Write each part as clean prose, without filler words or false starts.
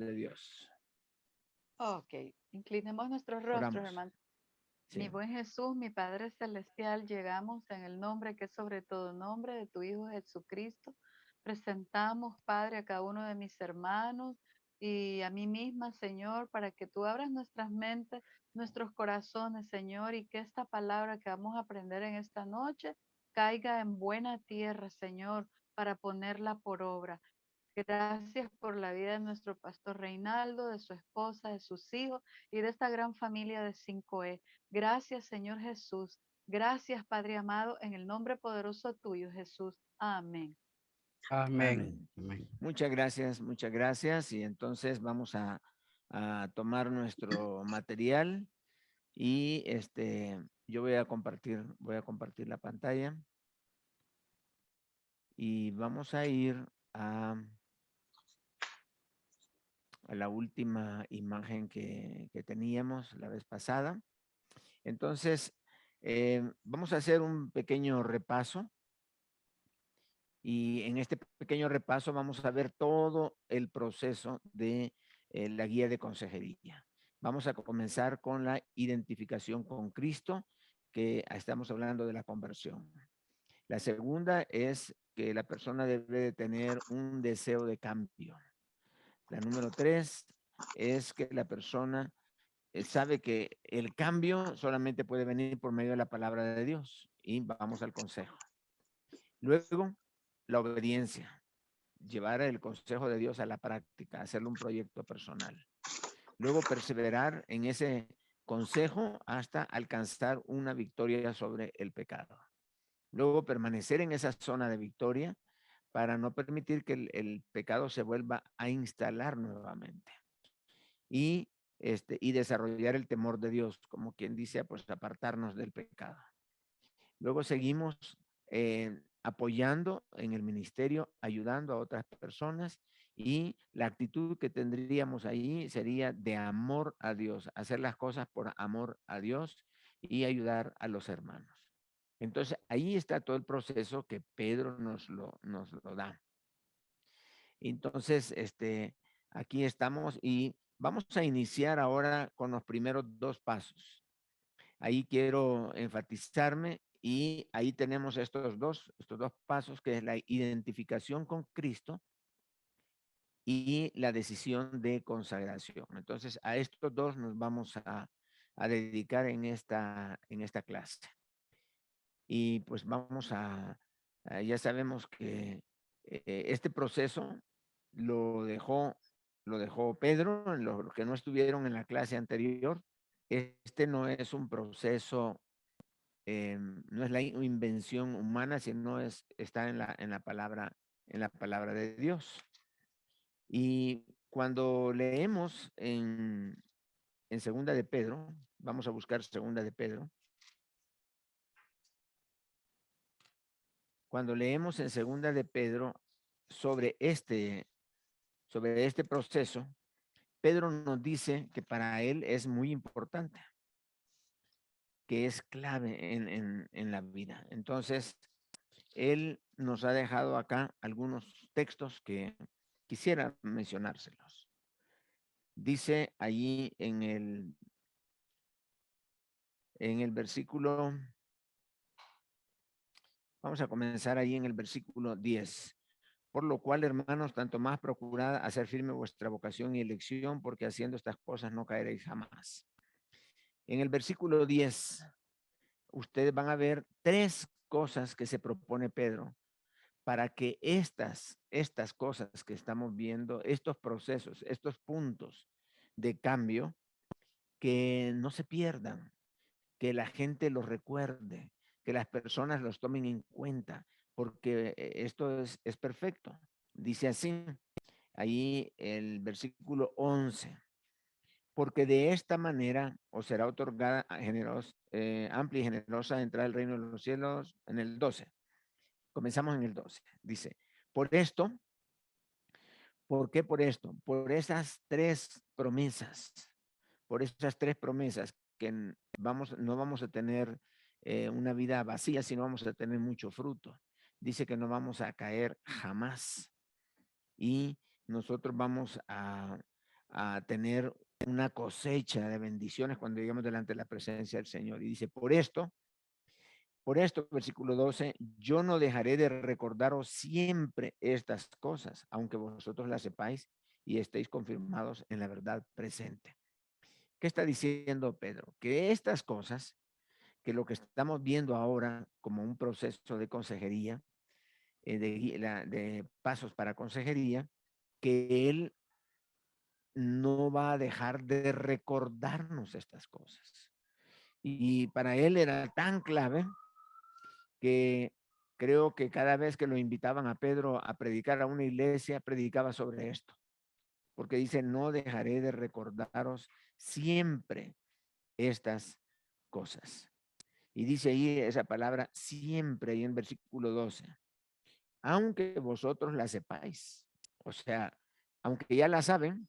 de Dios. Ok, inclinemos nuestros rostros, Oramos. hermano. Mi Sí. buen Jesús, mi Padre Celestial, llegamos en el nombre que es sobre todo nombre de tu Hijo Jesucristo. Presentamos, Padre, a cada uno de mis hermanos y a mí misma, Señor, para que tú abras nuestras mentes, nuestros corazones, Señor, y que esta palabra que vamos a aprender en esta noche caiga en buena tierra, Señor, para ponerla por obra. Gracias por la vida de nuestro pastor Reinaldo, de su esposa, de sus hijos y de esta gran familia de 5E. Gracias, Señor Jesús. Gracias, Padre amado, en el nombre poderoso tuyo, Jesús. Amén. Amén. Amén. Amén. Muchas gracias, muchas gracias. Y entonces vamos a tomar nuestro material y yo voy a compartir la pantalla y vamos a ir a la última imagen que teníamos la vez pasada. Entonces, vamos a hacer un pequeño repaso y en este pequeño repaso vamos a ver todo el proceso de la guía de consejería. Vamos a comenzar con la identificación con Cristo, que estamos hablando de la conversión. La segunda es que la persona debe de tener un deseo de cambio. La número 3 es que la persona sabe que el cambio solamente puede venir por medio de la palabra de Dios. Y vamos al consejo. Luego, la obediencia. Llevar el consejo de Dios a la práctica, hacerlo un proyecto personal. Luego, perseverar en ese consejo hasta alcanzar una victoria sobre el pecado. Luego, permanecer en esa zona de victoria para no permitir que el pecado se vuelva a instalar nuevamente. Y desarrollar el temor de Dios, como quien dice, pues apartarnos del pecado. Luego seguimos apoyando en el ministerio, ayudando a otras personas, y la actitud que tendríamos ahí sería de amor a Dios, hacer las cosas por amor a Dios y ayudar a los hermanos. Entonces, ahí está todo el proceso que Pedro nos lo da. Entonces, aquí estamos y vamos a iniciar ahora con los primeros dos pasos. Ahí quiero enfatizarme y ahí tenemos estos dos pasos, que es la identificación con Cristo y la decisión de consagración. Entonces, a estos dos nos vamos a dedicar en esta clase. Y pues vamos ya sabemos que este proceso lo dejó Pedro, los que no estuvieron en la clase anterior. Este no es un proceso, no es la invención humana, sino está en la palabra de Dios. Y cuando leemos en segunda de Pedro, vamos a buscar segunda de Pedro. Cuando leemos en segunda de Pedro sobre este proceso, Pedro nos dice que para él es muy importante, que es clave en la vida. Entonces, él nos ha dejado acá algunos textos que quisiera mencionárselos. Dice allí en el versículo, vamos a comenzar ahí en el versículo 10. Por lo cual, hermanos, tanto más procurad hacer firme vuestra vocación y elección, porque haciendo estas cosas no caeréis jamás. En el versículo 10, ustedes van a ver tres cosas que se propone Pedro para que estas cosas que estamos viendo, estos procesos, estos puntos de cambio, que no se pierdan, que la gente los recuerde, que las personas los tomen en cuenta, porque esto es perfecto. Dice así, ahí el versículo 11, porque de esta manera os será otorgada amplia y generosa entrada al reino de los cielos. En el 12, comenzamos en el 12, dice, por esto, ¿por qué por esto? Por esas tres promesas, que no vamos a tener una vida vacía, sino vamos a tener mucho fruto. Dice que no vamos a caer jamás. Y nosotros vamos a tener una cosecha de bendiciones cuando lleguemos delante de la presencia del Señor. Y dice, por esto, versículo 12, yo no dejaré de recordaros siempre estas cosas, aunque vosotros las sepáis y estéis confirmados en la verdad presente. ¿Qué está diciendo Pedro? Que estas cosas, que lo que estamos viendo ahora como un proceso de consejería, de pasos para consejería, que él no va a dejar de recordarnos estas cosas. Y para él era tan clave que creo que cada vez que lo invitaban a Pedro a predicar a una iglesia, predicaba sobre esto. Porque dice, no dejaré de recordaros siempre estas cosas. Y dice ahí esa palabra siempre, ahí en versículo 12, aunque vosotros la sepáis. O sea, aunque ya la saben,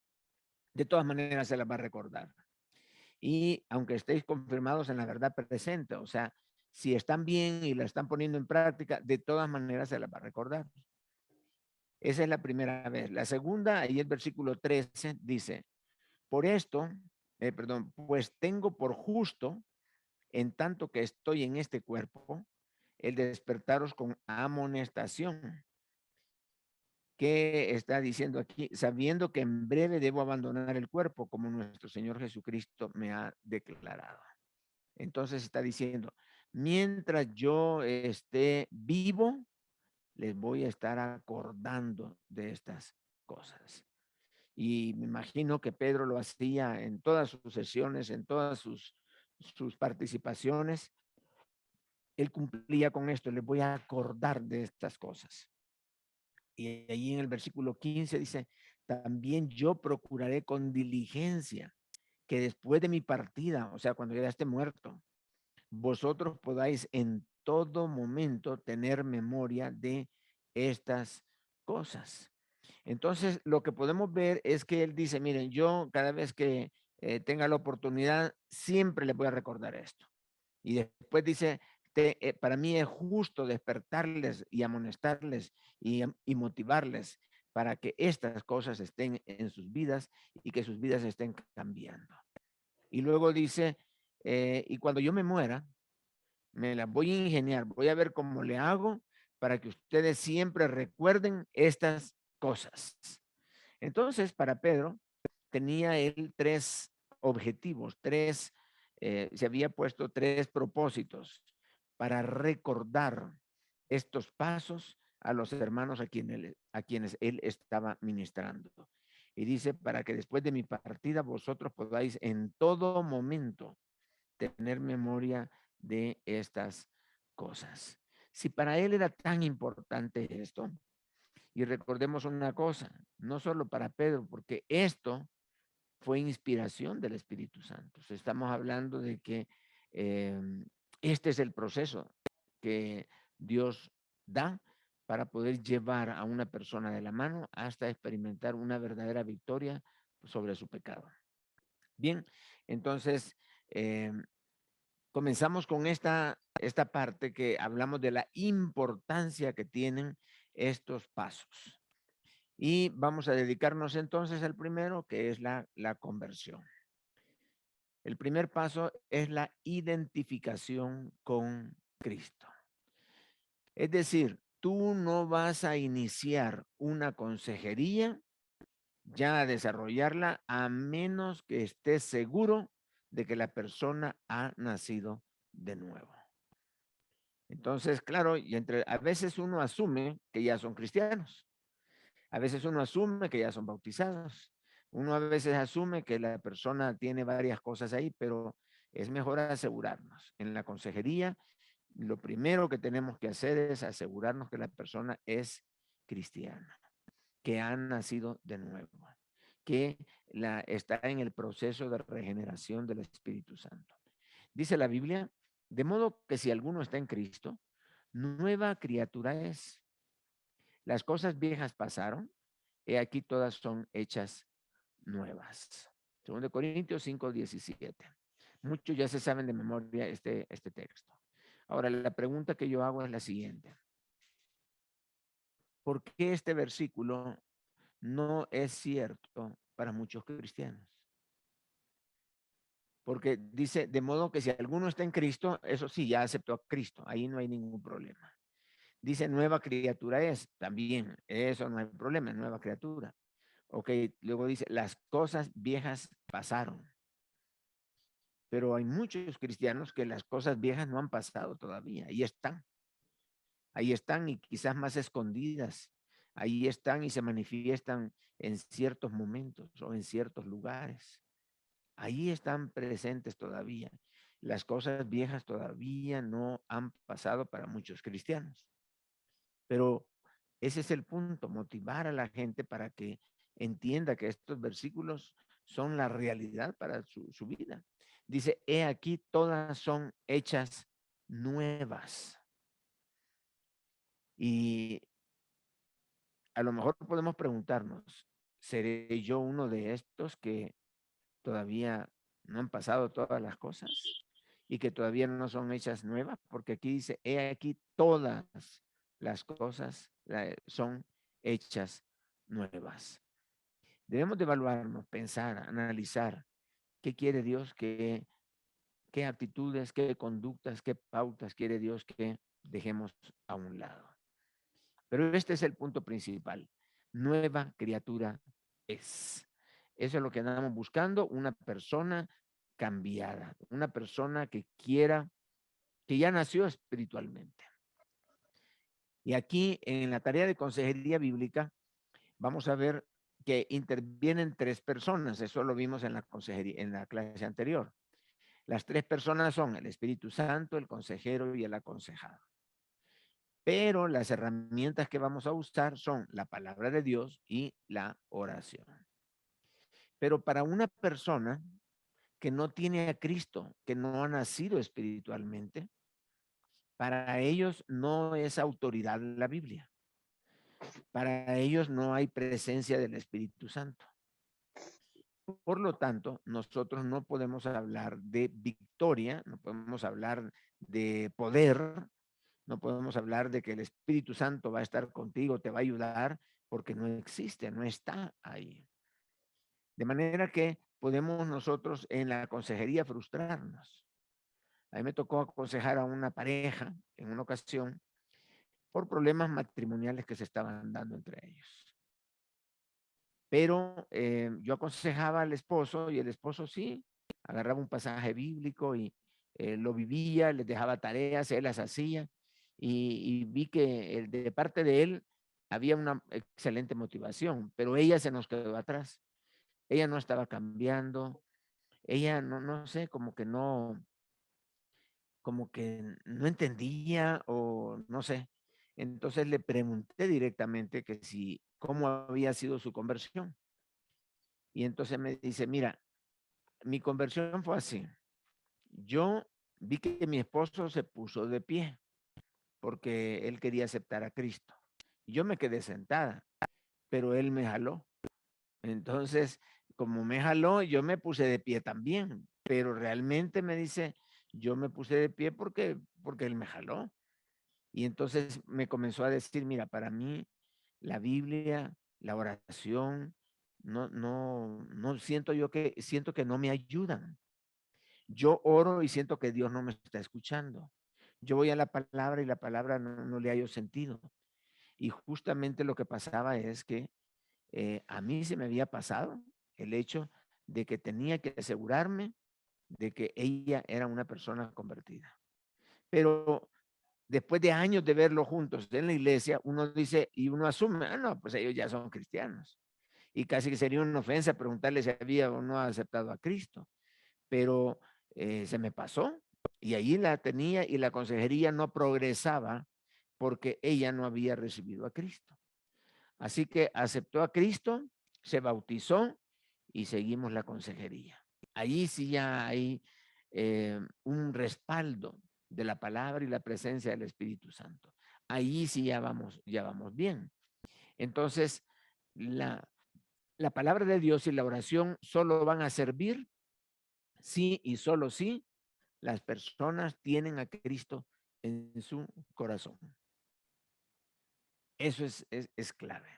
de todas maneras se las va a recordar. Y aunque estéis confirmados en la verdad presente, o sea, si están bien y la están poniendo en práctica, de todas maneras se las va a recordar. Esa es la primera vez. La segunda, ahí el versículo 13 dice, por esto, pues tengo por justo, en tanto que estoy en este cuerpo, el despertaros con amonestación. ¿Qué está diciendo aquí? Sabiendo que en breve debo abandonar el cuerpo, como nuestro Señor Jesucristo me ha declarado. Entonces está diciendo, mientras yo esté vivo, les voy a estar acordando de estas cosas. Y me imagino que Pedro lo hacía en todas sus sesiones, en todas sus participaciones. Él cumplía con esto, les voy a acordar de estas cosas. Y ahí en el versículo 15 dice, también yo procuraré con diligencia que después de mi partida, o sea, cuando ya esté muerto, vosotros podáis en todo momento tener memoria de estas cosas. Entonces, lo que podemos ver es que él dice, miren, yo cada vez que tenga la oportunidad, siempre les voy a recordar esto. Y después dice, para mí es justo despertarles y amonestarles y motivarles para que estas cosas estén en sus vidas y que sus vidas estén cambiando. Y luego dice, y cuando yo me muera, me las voy a ingeniar, voy a ver cómo le hago para que ustedes siempre recuerden estas cosas. Entonces, para Pedro, tenía él tres objetivos, se había puesto tres propósitos para recordar estos pasos a los hermanos a quienes él estaba ministrando. Y dice, para que después de mi partida vosotros podáis en todo momento tener memoria de estas cosas. Si para él era tan importante esto, y recordemos una cosa, no solo para Pedro, porque esto fue inspiración del Espíritu Santo. Estamos hablando de que eh, este es el proceso que Dios da para poder llevar a una persona de la mano hasta experimentar una verdadera victoria sobre su pecado. Bien, entonces comenzamos con esta parte que hablamos de la importancia que tienen estos pasos. Y vamos a dedicarnos entonces al primero, que es la conversión. El primer paso es la identificación con Cristo. Es decir, tú no vas a iniciar una consejería ya a desarrollarla a menos que estés seguro de que la persona ha nacido de nuevo. Entonces, claro, a veces uno asume que ya son cristianos. A veces uno asume que ya son bautizados. Uno a veces asume que la persona tiene varias cosas ahí, pero es mejor asegurarnos. En la consejería, lo primero que tenemos que hacer es asegurarnos que la persona es cristiana, que ha nacido de nuevo, que está en el proceso de regeneración del Espíritu Santo. Dice la Biblia, de modo que si alguno está en Cristo, nueva criatura es. Las cosas viejas pasaron, y aquí todas son hechas nuevas. 2 Corintios 5:17. Muchos ya se saben de memoria este texto. Ahora, la pregunta que yo hago es la siguiente. ¿Por qué este versículo no es cierto para muchos cristianos. Porque dice, de modo que si alguno está en Cristo, eso sí, ya aceptó a Cristo, ahí no hay ningún problema. Dice, nueva criatura es, también, eso no hay problema, nueva criatura. Ok, luego dice, las cosas viejas pasaron. Pero hay muchos cristianos que las cosas viejas no han pasado todavía, ahí están y quizás más escondidas, ahí están y se manifiestan en ciertos momentos o en ciertos lugares. Ahí están presentes todavía. Las cosas viejas todavía no han pasado para muchos cristianos. Pero ese es el punto, motivar a la gente para que entienda que estos versículos son la realidad para su vida. Dice, he aquí todas son hechas nuevas. Y a lo mejor podemos preguntarnos, ¿seré yo uno de estos que todavía no han pasado todas las cosas y que todavía no son hechas nuevas? Porque aquí dice, he aquí todas las cosas son hechas nuevas. Debemos de evaluarnos, pensar, analizar qué quiere Dios, qué actitudes, qué conductas, qué pautas quiere Dios que dejemos a un lado. Pero este es el punto principal. Nueva criatura es. Eso es lo que andamos buscando, una persona cambiada, una persona que quiera, que ya nació espiritualmente. Y aquí en la tarea de consejería bíblica vamos a ver que intervienen tres personas. Eso lo vimos en la consejería, en la clase anterior. Las tres personas son el Espíritu Santo, el consejero y el aconsejado. Pero las herramientas que vamos a usar son la palabra de Dios y la oración. Pero para una persona que no tiene a Cristo, que no ha nacido espiritualmente, para ellos no es autoridad la Biblia. Para ellos no hay presencia del Espíritu Santo. Por lo tanto, nosotros no podemos hablar de victoria, no podemos hablar de poder, no podemos hablar de que el Espíritu Santo va a estar contigo, te va a ayudar, porque no existe, no está ahí. De manera que podemos nosotros en la consejería frustrarnos. A mí me tocó aconsejar a una pareja en una ocasión por problemas matrimoniales que se estaban dando entre ellos. Pero yo aconsejaba al esposo y el esposo sí, agarraba un pasaje bíblico y lo vivía, les dejaba tareas, él las hacía y vi que de parte de él había una excelente motivación, pero ella se nos quedó atrás. Ella no estaba cambiando, ella no sé, como que no entendía o no sé. Entonces le pregunté directamente que si, cómo había sido su conversión. Y entonces me dice, mira, mi conversión fue así. Yo vi que mi esposo se puso de pie porque él quería aceptar a Cristo. Yo me quedé sentada, pero él me jaló. Entonces, como me jaló, yo me puse de pie también, pero realmente me dice, yo me puse de pie porque él me jaló. Y entonces me comenzó a decir, mira, para mí la Biblia, la oración, no siento que no me ayudan. Yo oro y siento que Dios no me está escuchando. Yo voy a la palabra y la palabra no le hallo sentido. Y justamente lo que pasaba es que a mí se me había pasado el hecho de que tenía que asegurarme de que ella era una persona convertida. Pero después de años de verlo juntos en la iglesia, uno dice y uno asume, ah, no, pues ellos ya son cristianos. Y casi que sería una ofensa preguntarle si había o no aceptado a Cristo. Pero se me pasó y ahí la tenía y la consejería no progresaba porque ella no había recibido a Cristo. Así que aceptó a Cristo, se bautizó y seguimos la consejería. Allí sí ya hay un respaldo de la palabra y la presencia del Espíritu Santo. Allí sí ya vamos bien. Entonces, la palabra de Dios y la oración solo van a servir sí y solo sí las personas tienen a Cristo en su corazón. Eso es clave.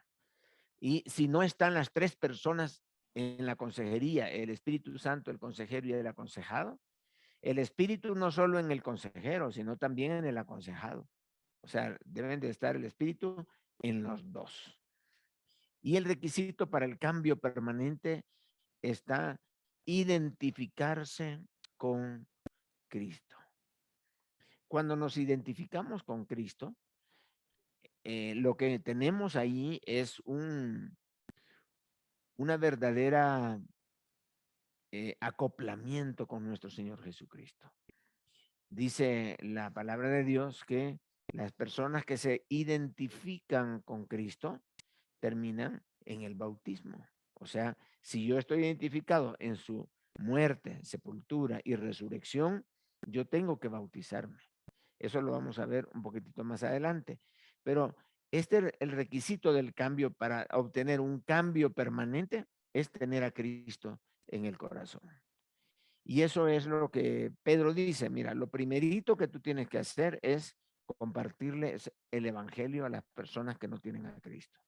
Y si no están las tres personas en la consejería, el Espíritu Santo, el consejero y el aconsejado. El Espíritu no solo en el consejero, sino también en el aconsejado. O sea, deben de estar el Espíritu en los dos. Y el requisito para el cambio permanente está identificarse con Cristo. Cuando nos identificamos con Cristo, lo que tenemos ahí es una verdadera acoplamiento con nuestro Señor Jesucristo. Dice la palabra de Dios que las personas que se identifican con Cristo terminan en el bautismo. O sea, si yo estoy identificado en su muerte, sepultura y resurrección, yo tengo que bautizarme. Eso lo vamos a ver un poquitito más adelante. Pero el requisito del cambio para obtener un cambio permanente es tener a Cristo en el corazón. Y eso es lo que Pedro dice, mira, lo primerito que tú tienes que hacer es compartirles el evangelio a las personas que no tienen a Cristo.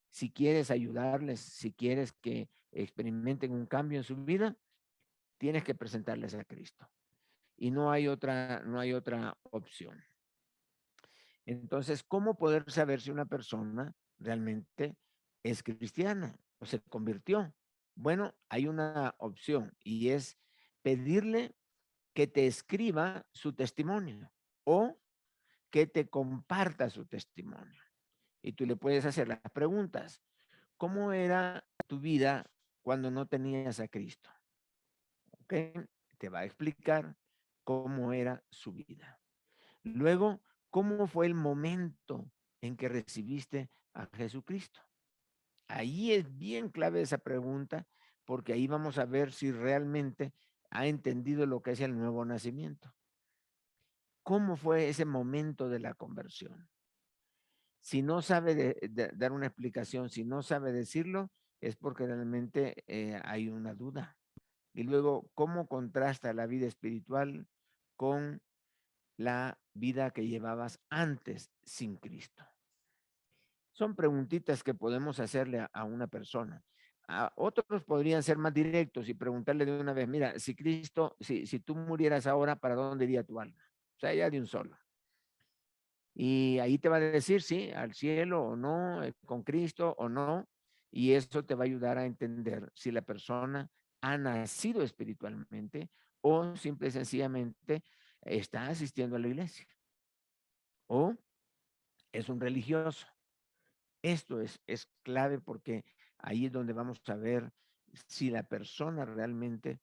Si quieres ayudarles, si quieres que experimenten un cambio en su vida, tienes que presentarles a Cristo. Y no hay otra opción. Entonces, ¿cómo poder saber si una persona realmente es cristiana o se convirtió? Bueno, hay una opción y es pedirle que te escriba su testimonio o que te comparta su testimonio. Y tú le puedes hacer las preguntas. ¿Cómo era tu vida cuando no tenías a Cristo? ¿Ok? Te va a explicar cómo era su vida. Luego, ¿cómo fue el momento en que recibiste a Jesucristo? Ahí es bien clave esa pregunta porque ahí vamos a ver si realmente ha entendido lo que es el nuevo nacimiento. ¿Cómo fue ese momento de la conversión? Si no sabe dar una explicación, si no sabe decirlo, es porque realmente hay una duda. Y luego, ¿cómo contrasta la vida espiritual con la vida que llevabas antes sin Cristo? Son preguntitas que podemos hacerle a una persona. A otros podrían ser más directos y preguntarle de una vez, mira, si Cristo, si tú murieras ahora, ¿para dónde iría tu alma? O sea, ya de un solo. Y ahí te va a decir, sí, al cielo o no, con Cristo o no. Y eso te va a ayudar a entender si la persona ha nacido espiritualmente o simple y sencillamente está asistiendo a la iglesia o es un religioso. Esto es clave porque ahí es donde vamos a ver si la persona realmente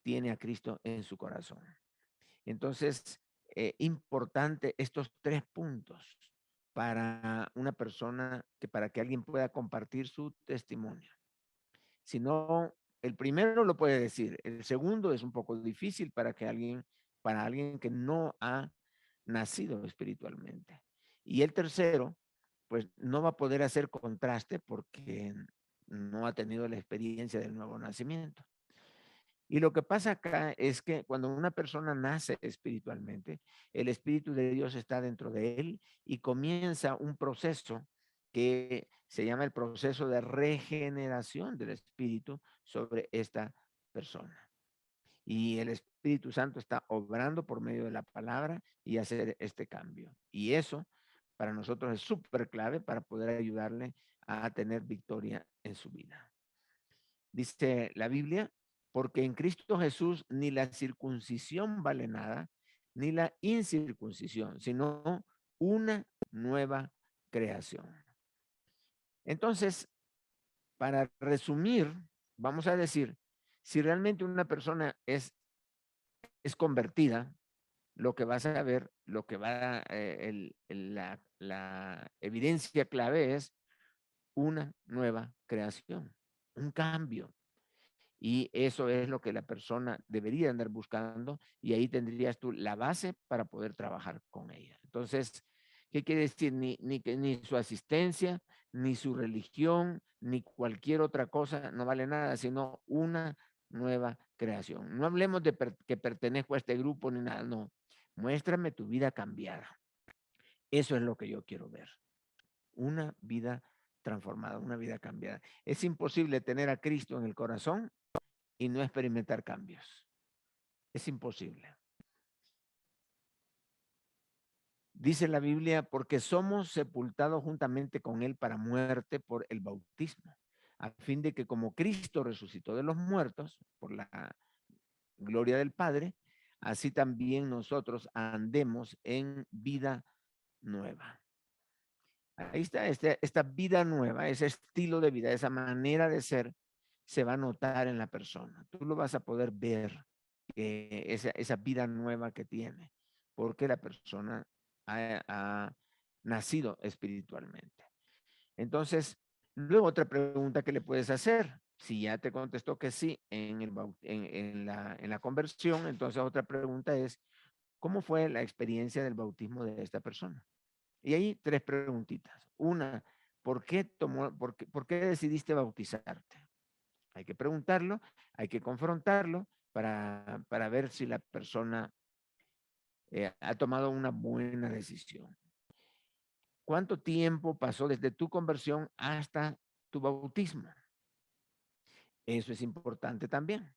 tiene a Cristo en su corazón. Entonces, importante estos 3 puntos para una persona, para que alguien pueda compartir su testimonio. Si no, el primero lo puede decir, el segundo es un poco difícil para alguien que no ha nacido espiritualmente. Y el tercero, pues no va a poder hacer contraste porque no ha tenido la experiencia del nuevo nacimiento. Y lo que pasa acá es que cuando una persona nace espiritualmente, el Espíritu de Dios está dentro de él y comienza un proceso que se llama el proceso de regeneración del Espíritu sobre esta persona. Y el Espíritu Santo está obrando por medio de la palabra y hacer este cambio. Y eso para nosotros es súper clave para poder ayudarle a tener victoria en su vida. Dice la Biblia, porque en Cristo Jesús ni la circuncisión vale nada, ni la incircuncisión, sino una nueva creación. Entonces, para resumir, vamos a decir, si realmente una persona es convertida, lo que vas a ver, lo que va, la evidencia clave es una nueva creación, un cambio. Y eso es lo que la persona debería andar buscando y ahí tendrías tú la base para poder trabajar con ella. Entonces, ¿qué quiere decir? Ni su asistencia, ni su religión, ni cualquier otra cosa no vale nada, sino una nueva creación. No hablemos de que pertenezco a este grupo ni nada, no. Muéstrame tu vida cambiada. Eso es lo que yo quiero ver. Una vida transformada, una vida cambiada. Es imposible tener a Cristo en el corazón y no experimentar cambios. Es imposible. Dice la Biblia, porque somos sepultados juntamente con él para muerte por el bautismo, a fin de que como Cristo resucitó de los muertos por la gloria del Padre, así también nosotros andemos en vida nueva. Ahí está, esta vida nueva, ese estilo de vida, esa manera de ser, se va a notar en la persona. Tú lo vas a poder ver, esa vida nueva que tiene, porque la persona ha nacido espiritualmente. Entonces, luego otra pregunta que le puedes hacer, si ya te contestó que sí en la conversión, entonces otra pregunta es, ¿cómo fue la experiencia del bautismo de esta persona? Y ahí tres preguntitas. Una, por qué decidiste bautizarte? Hay que preguntarlo, hay que confrontarlo para ver si la persona ha tomado una buena decisión. ¿Cuánto tiempo pasó desde tu conversión hasta tu bautismo? Eso es importante también.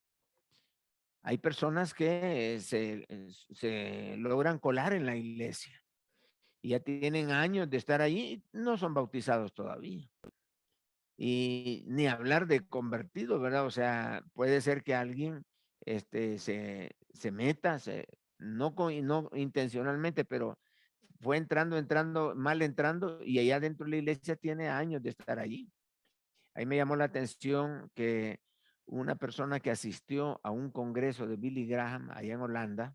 Hay personas que se logran colar en la iglesia y ya tienen años de estar allí y no son bautizados todavía. Y ni hablar de convertido, ¿verdad? O sea, puede ser que alguien se meta, no intencionalmente, pero fue entrando, mal entrando, y allá dentro de la iglesia tiene años de estar allí. Ahí me llamó la atención que una persona que asistió a un congreso de Billy Graham allá en Holanda,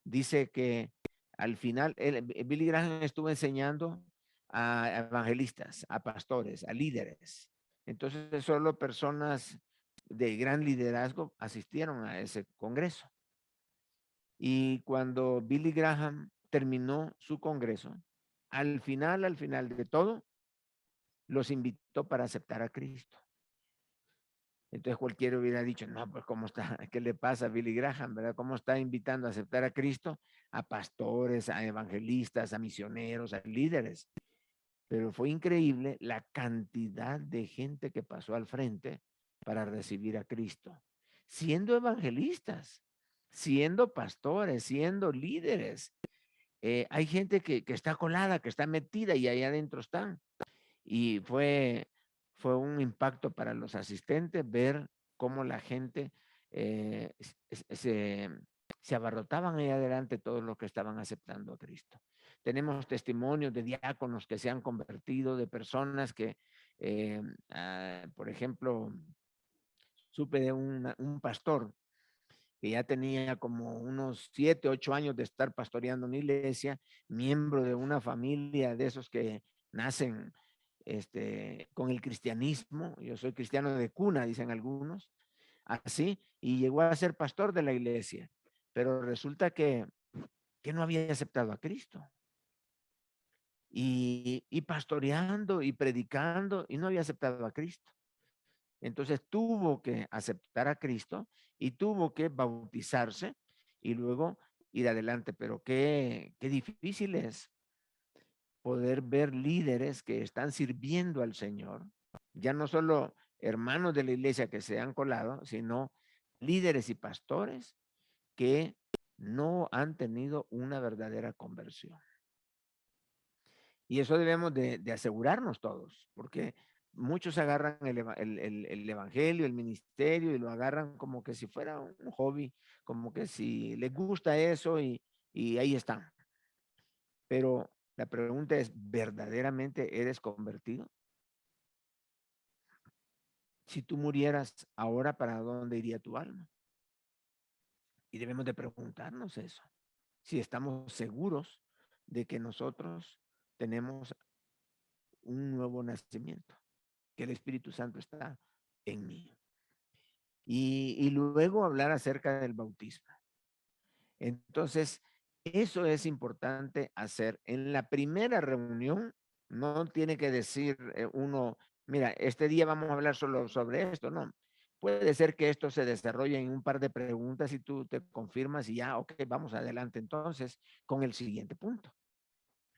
dice que al final, Billy Graham estuvo enseñando a evangelistas, a pastores, a líderes. Entonces, solo personas de gran liderazgo asistieron a ese congreso. Y cuando Billy Graham terminó su congreso, al final de todo, los invitó para aceptar a Cristo. Entonces cualquiera hubiera dicho, no, pues cómo está, ¿qué le pasa a Billy Graham, verdad? ¿Cómo está invitando a aceptar a Cristo a pastores, a evangelistas, a misioneros, a líderes? Pero fue increíble la cantidad de gente que pasó al frente para recibir a Cristo, siendo evangelistas, siendo pastores, siendo líderes. Hay gente que está colada, que está metida y ahí adentro están. Y fue un impacto para los asistentes ver cómo la gente se abarrotaban ahí adelante todos los que estaban aceptando a Cristo. Tenemos testimonios de diáconos que se han convertido, de personas que, por ejemplo, supe de un pastor que ya tenía como unos 7, 8 años de estar pastoreando una iglesia, miembro de una familia de esos que nacen con el cristianismo. Yo soy cristiano de cuna, dicen algunos, así, y llegó a ser pastor de la iglesia, pero resulta que no había aceptado a Cristo. Y pastoreando y predicando y no había aceptado a Cristo. Entonces tuvo que aceptar a Cristo y tuvo que bautizarse y luego ir adelante. Pero qué difícil es poder ver líderes que están sirviendo al Señor, ya no solo hermanos de la iglesia que se han colado, sino líderes y pastores que no han tenido una verdadera conversión. Y eso debemos de asegurarnos todos, porque muchos agarran el evangelio, el ministerio, y lo agarran como que si fuera un hobby, como que si les gusta eso y ahí están. Pero la pregunta es, ¿verdaderamente eres convertido? Si tú murieras ahora, ¿para dónde iría tu alma? Y debemos de preguntarnos eso, si estamos seguros de que nosotros tenemos un nuevo nacimiento, que el Espíritu Santo está en mí. Y luego hablar acerca del bautismo. Entonces, eso es importante hacer. En la primera reunión, no tiene que decir uno, mira, este día vamos a hablar solo sobre esto, no. Puede ser que esto se desarrolle en un par de preguntas y tú te confirmas y ya, ok, vamos adelante entonces con el siguiente punto.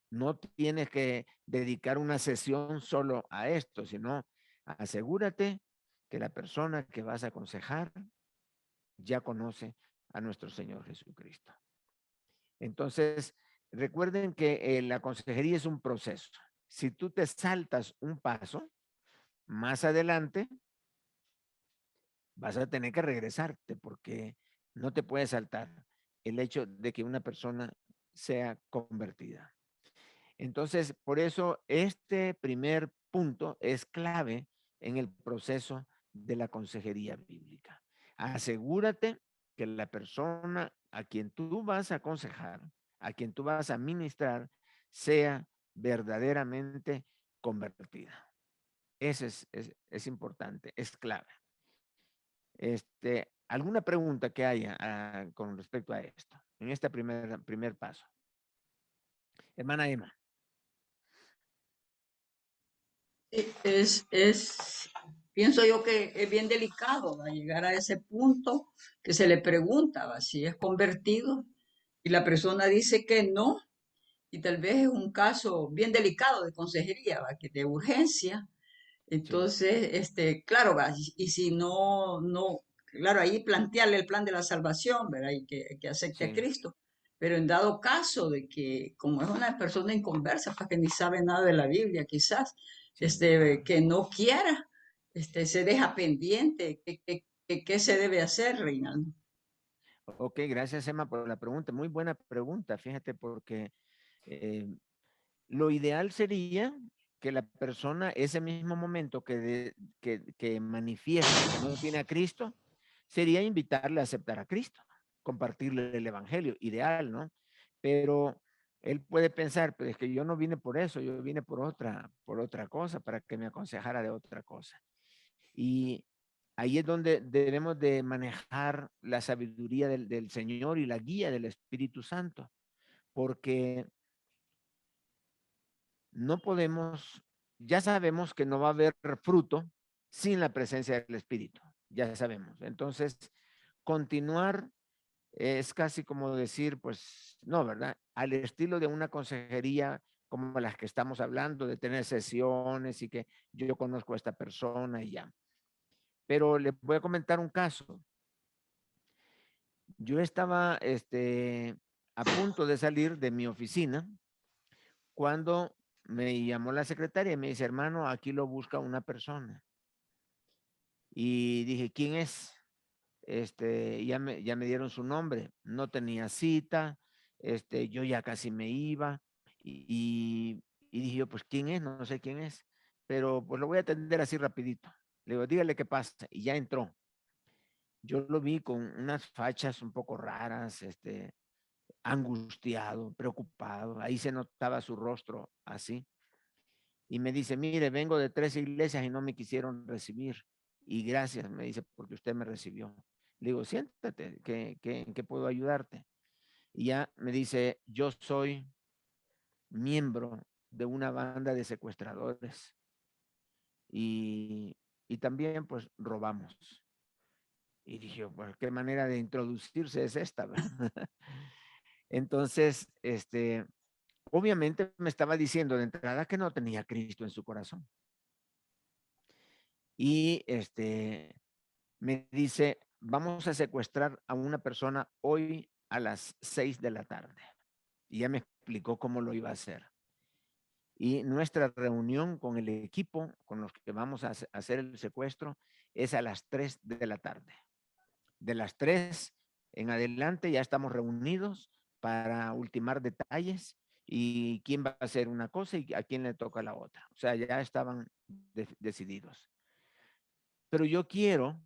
No tienes que dedicar una sesión solo a esto, sino asegúrate que la persona que vas a aconsejar ya conoce a nuestro Señor Jesucristo. Entonces, recuerden que la consejería es un proceso. Si tú te saltas un paso, más adelante vas a tener que regresarte porque no te puedes saltar el hecho de que una persona sea convertida. Entonces, por eso este primer punto es clave en el proceso de la consejería bíblica. Asegúrate que la persona a quien tú vas a aconsejar, a quien tú vas a ministrar, sea verdaderamente convertida. Eso es importante, es clave. ¿Alguna pregunta que haya con respecto a esto, en este primer paso? Hermana Emma. Pienso yo que es bien delicado, ¿va? Llegar a ese punto que se le pregunta, ¿va? Si es convertido y la persona dice que no, y tal vez es un caso bien delicado de consejería, ¿va? Que de urgencia. Sí, Entonces, claro, ¿va? Y si no, claro, ahí plantearle el plan de la salvación, ¿verdad? Y que acepte a sí, Cristo. Pero en dado caso de que, como es una persona inconversa, pues que ni sabe nada de la Biblia, quizás, sí. que no quiera, se deja pendiente, ¿qué se debe hacer, Reinaldo? Ok, gracias Emma por la pregunta. Muy buena pregunta, fíjate, porque eh, lo ideal sería que la persona, ese mismo momento que manifiesta que no tiene a Cristo, sería invitarle a aceptar a Cristo, compartirle el Evangelio, ideal, ¿no? Pero él puede pensar, pero es que yo no vine por eso, yo vine por otra cosa, para que me aconsejara de otra cosa. Y ahí es donde debemos de manejar la sabiduría del Señor y la guía del Espíritu Santo, porque no podemos, ya sabemos que no va a haber fruto sin la presencia del Espíritu, ya sabemos. Entonces, continuar es casi como decir, pues, no, ¿verdad? Al estilo de una consejería como las que estamos hablando, de tener sesiones y que yo conozco a esta persona y ya. Pero les voy a comentar un caso. Yo estaba a punto de salir de mi oficina cuando me llamó la secretaria y me dice, hermano, aquí lo busca una persona. Y dije, ¿quién es? Ya me dieron su nombre. No tenía cita, yo ya casi me iba. Y dije yo, pues, ¿quién es? No sé quién es. Pero pues lo voy a atender así rapidito. Le digo, dígale qué pasa. Y ya entró. Yo lo vi con unas fachas un poco raras, angustiado, preocupado. Ahí se notaba su rostro así. Y me dice, mire, vengo de 3 iglesias y no me quisieron recibir. Y gracias, me dice, porque usted me recibió. Le digo, siéntate, ¿en qué puedo ayudarte? Y ya me dice, yo soy miembro de una banda de secuestradores y, y también pues robamos. Y dije, pues, ¿qué manera de introducirse es esta? Entonces, obviamente me estaba diciendo de entrada que no tenía Cristo en su corazón. Y me dice, vamos a secuestrar a una persona hoy a las 6 de la tarde. Y ya me explicó cómo lo iba a hacer. Y nuestra reunión con el equipo con los que vamos a hacer el secuestro es a las 3 de la tarde. De las 3 en adelante ya estamos reunidos para ultimar detalles y quién va a hacer una cosa y a quién le toca la otra. O sea, ya estaban decididos. Pero yo quiero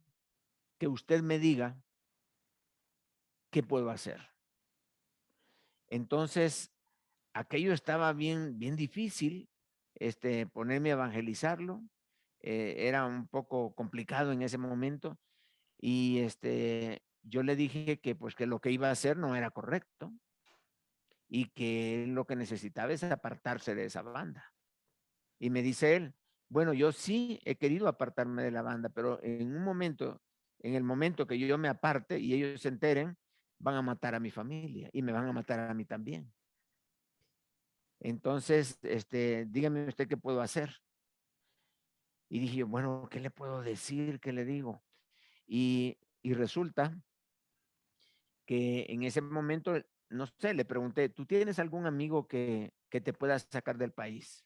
que usted me diga qué puedo hacer. Entonces, aquello estaba bien difícil, ponerme a evangelizarlo. Era un poco complicado en ese momento y yo le dije que pues que lo que iba a hacer no era correcto y que lo que necesitaba es apartarse de esa banda. Y me dice él, bueno, yo sí he querido apartarme de la banda, pero en el momento que yo me aparte y ellos se enteren, van a matar a mi familia y me van a matar a mí también. Entonces, dígame usted qué puedo hacer. Y dije yo, bueno, ¿qué le puedo decir? ¿Qué le digo? Y resulta que en ese momento, no sé, le pregunté, ¿tú tienes algún amigo que te pueda sacar del país?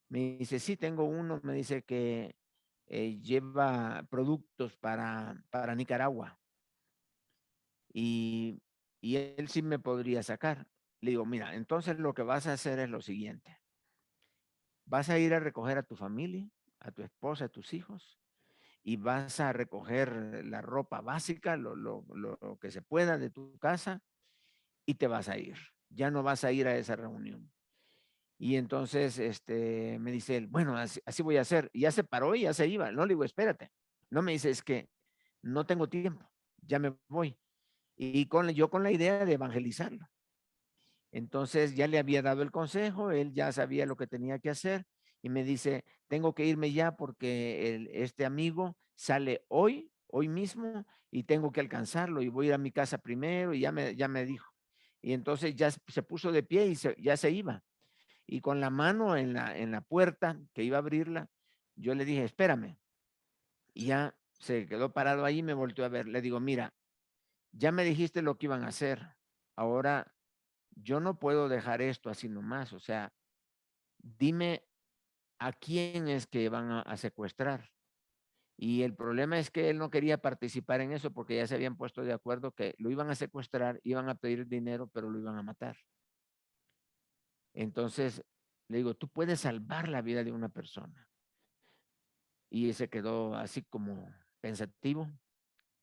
Me dice, sí, tengo uno, me dice que lleva productos para Nicaragua y, y él sí me podría sacar. Le digo, mira, entonces lo que vas a hacer es lo siguiente. Vas a ir a recoger a tu familia, a tu esposa, a tus hijos, y vas a recoger la ropa básica, lo que se pueda de tu casa, y te vas a ir. Ya no vas a ir a esa reunión. Y entonces me dice él, bueno, así voy a hacer. Y ya se paró y ya se iba. No le digo, espérate. No me dice, es que no tengo tiempo, ya me voy. Y yo con la idea de evangelizarlo. Entonces ya le había dado el consejo, él ya sabía lo que tenía que hacer y me dice, tengo que irme ya porque este amigo sale hoy mismo y tengo que alcanzarlo y voy a ir a mi casa primero y ya me dijo. Y entonces ya se puso de pie y ya se iba. Y con la mano en la puerta que iba a abrirla, yo le dije, espérame. Y ya se quedó parado ahí y me volteó a ver. Le digo, mira, ya me dijiste lo que iban a hacer. Ahora yo no puedo dejar esto así nomás. O sea, dime a quién es que van a secuestrar. Y el problema es que él no quería participar en eso porque ya se habían puesto de acuerdo que lo iban a secuestrar, iban a pedir dinero, pero lo iban a matar. Entonces, le digo, tú puedes salvar la vida de una persona. Y se quedó así como pensativo.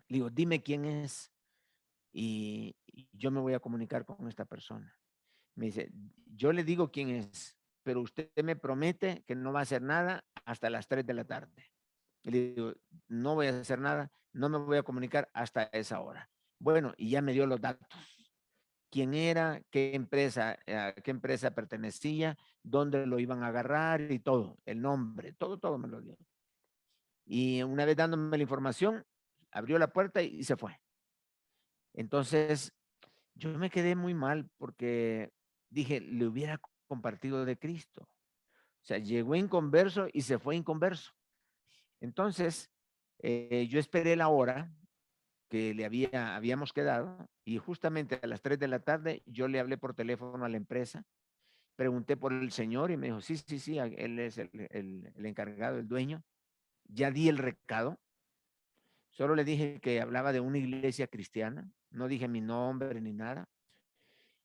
Le digo, dime quién es y yo me voy a comunicar con esta persona. Me dice, yo le digo quién es, pero usted me promete que no va a hacer nada hasta las 3 de la tarde. Y le digo, no voy a hacer nada, no me voy a comunicar hasta esa hora. Bueno, y ya me dio los datos. Quién era, a qué empresa pertenecía, dónde lo iban a agarrar y todo, el nombre, todo me lo dio. Y una vez dándome la información, abrió la puerta y se fue. Entonces, yo me quedé muy mal porque dije, le hubiera compartido de Cristo. O sea, llegó inconverso y se fue inconverso. Entonces, yo esperé la hora que habíamos quedado y justamente a las 3 de la tarde yo le hablé por teléfono a la empresa, pregunté por el señor y me dijo, sí, él es el encargado, el dueño. Ya di el recado. Solo le dije que hablaba de una iglesia cristiana, no dije mi nombre ni nada,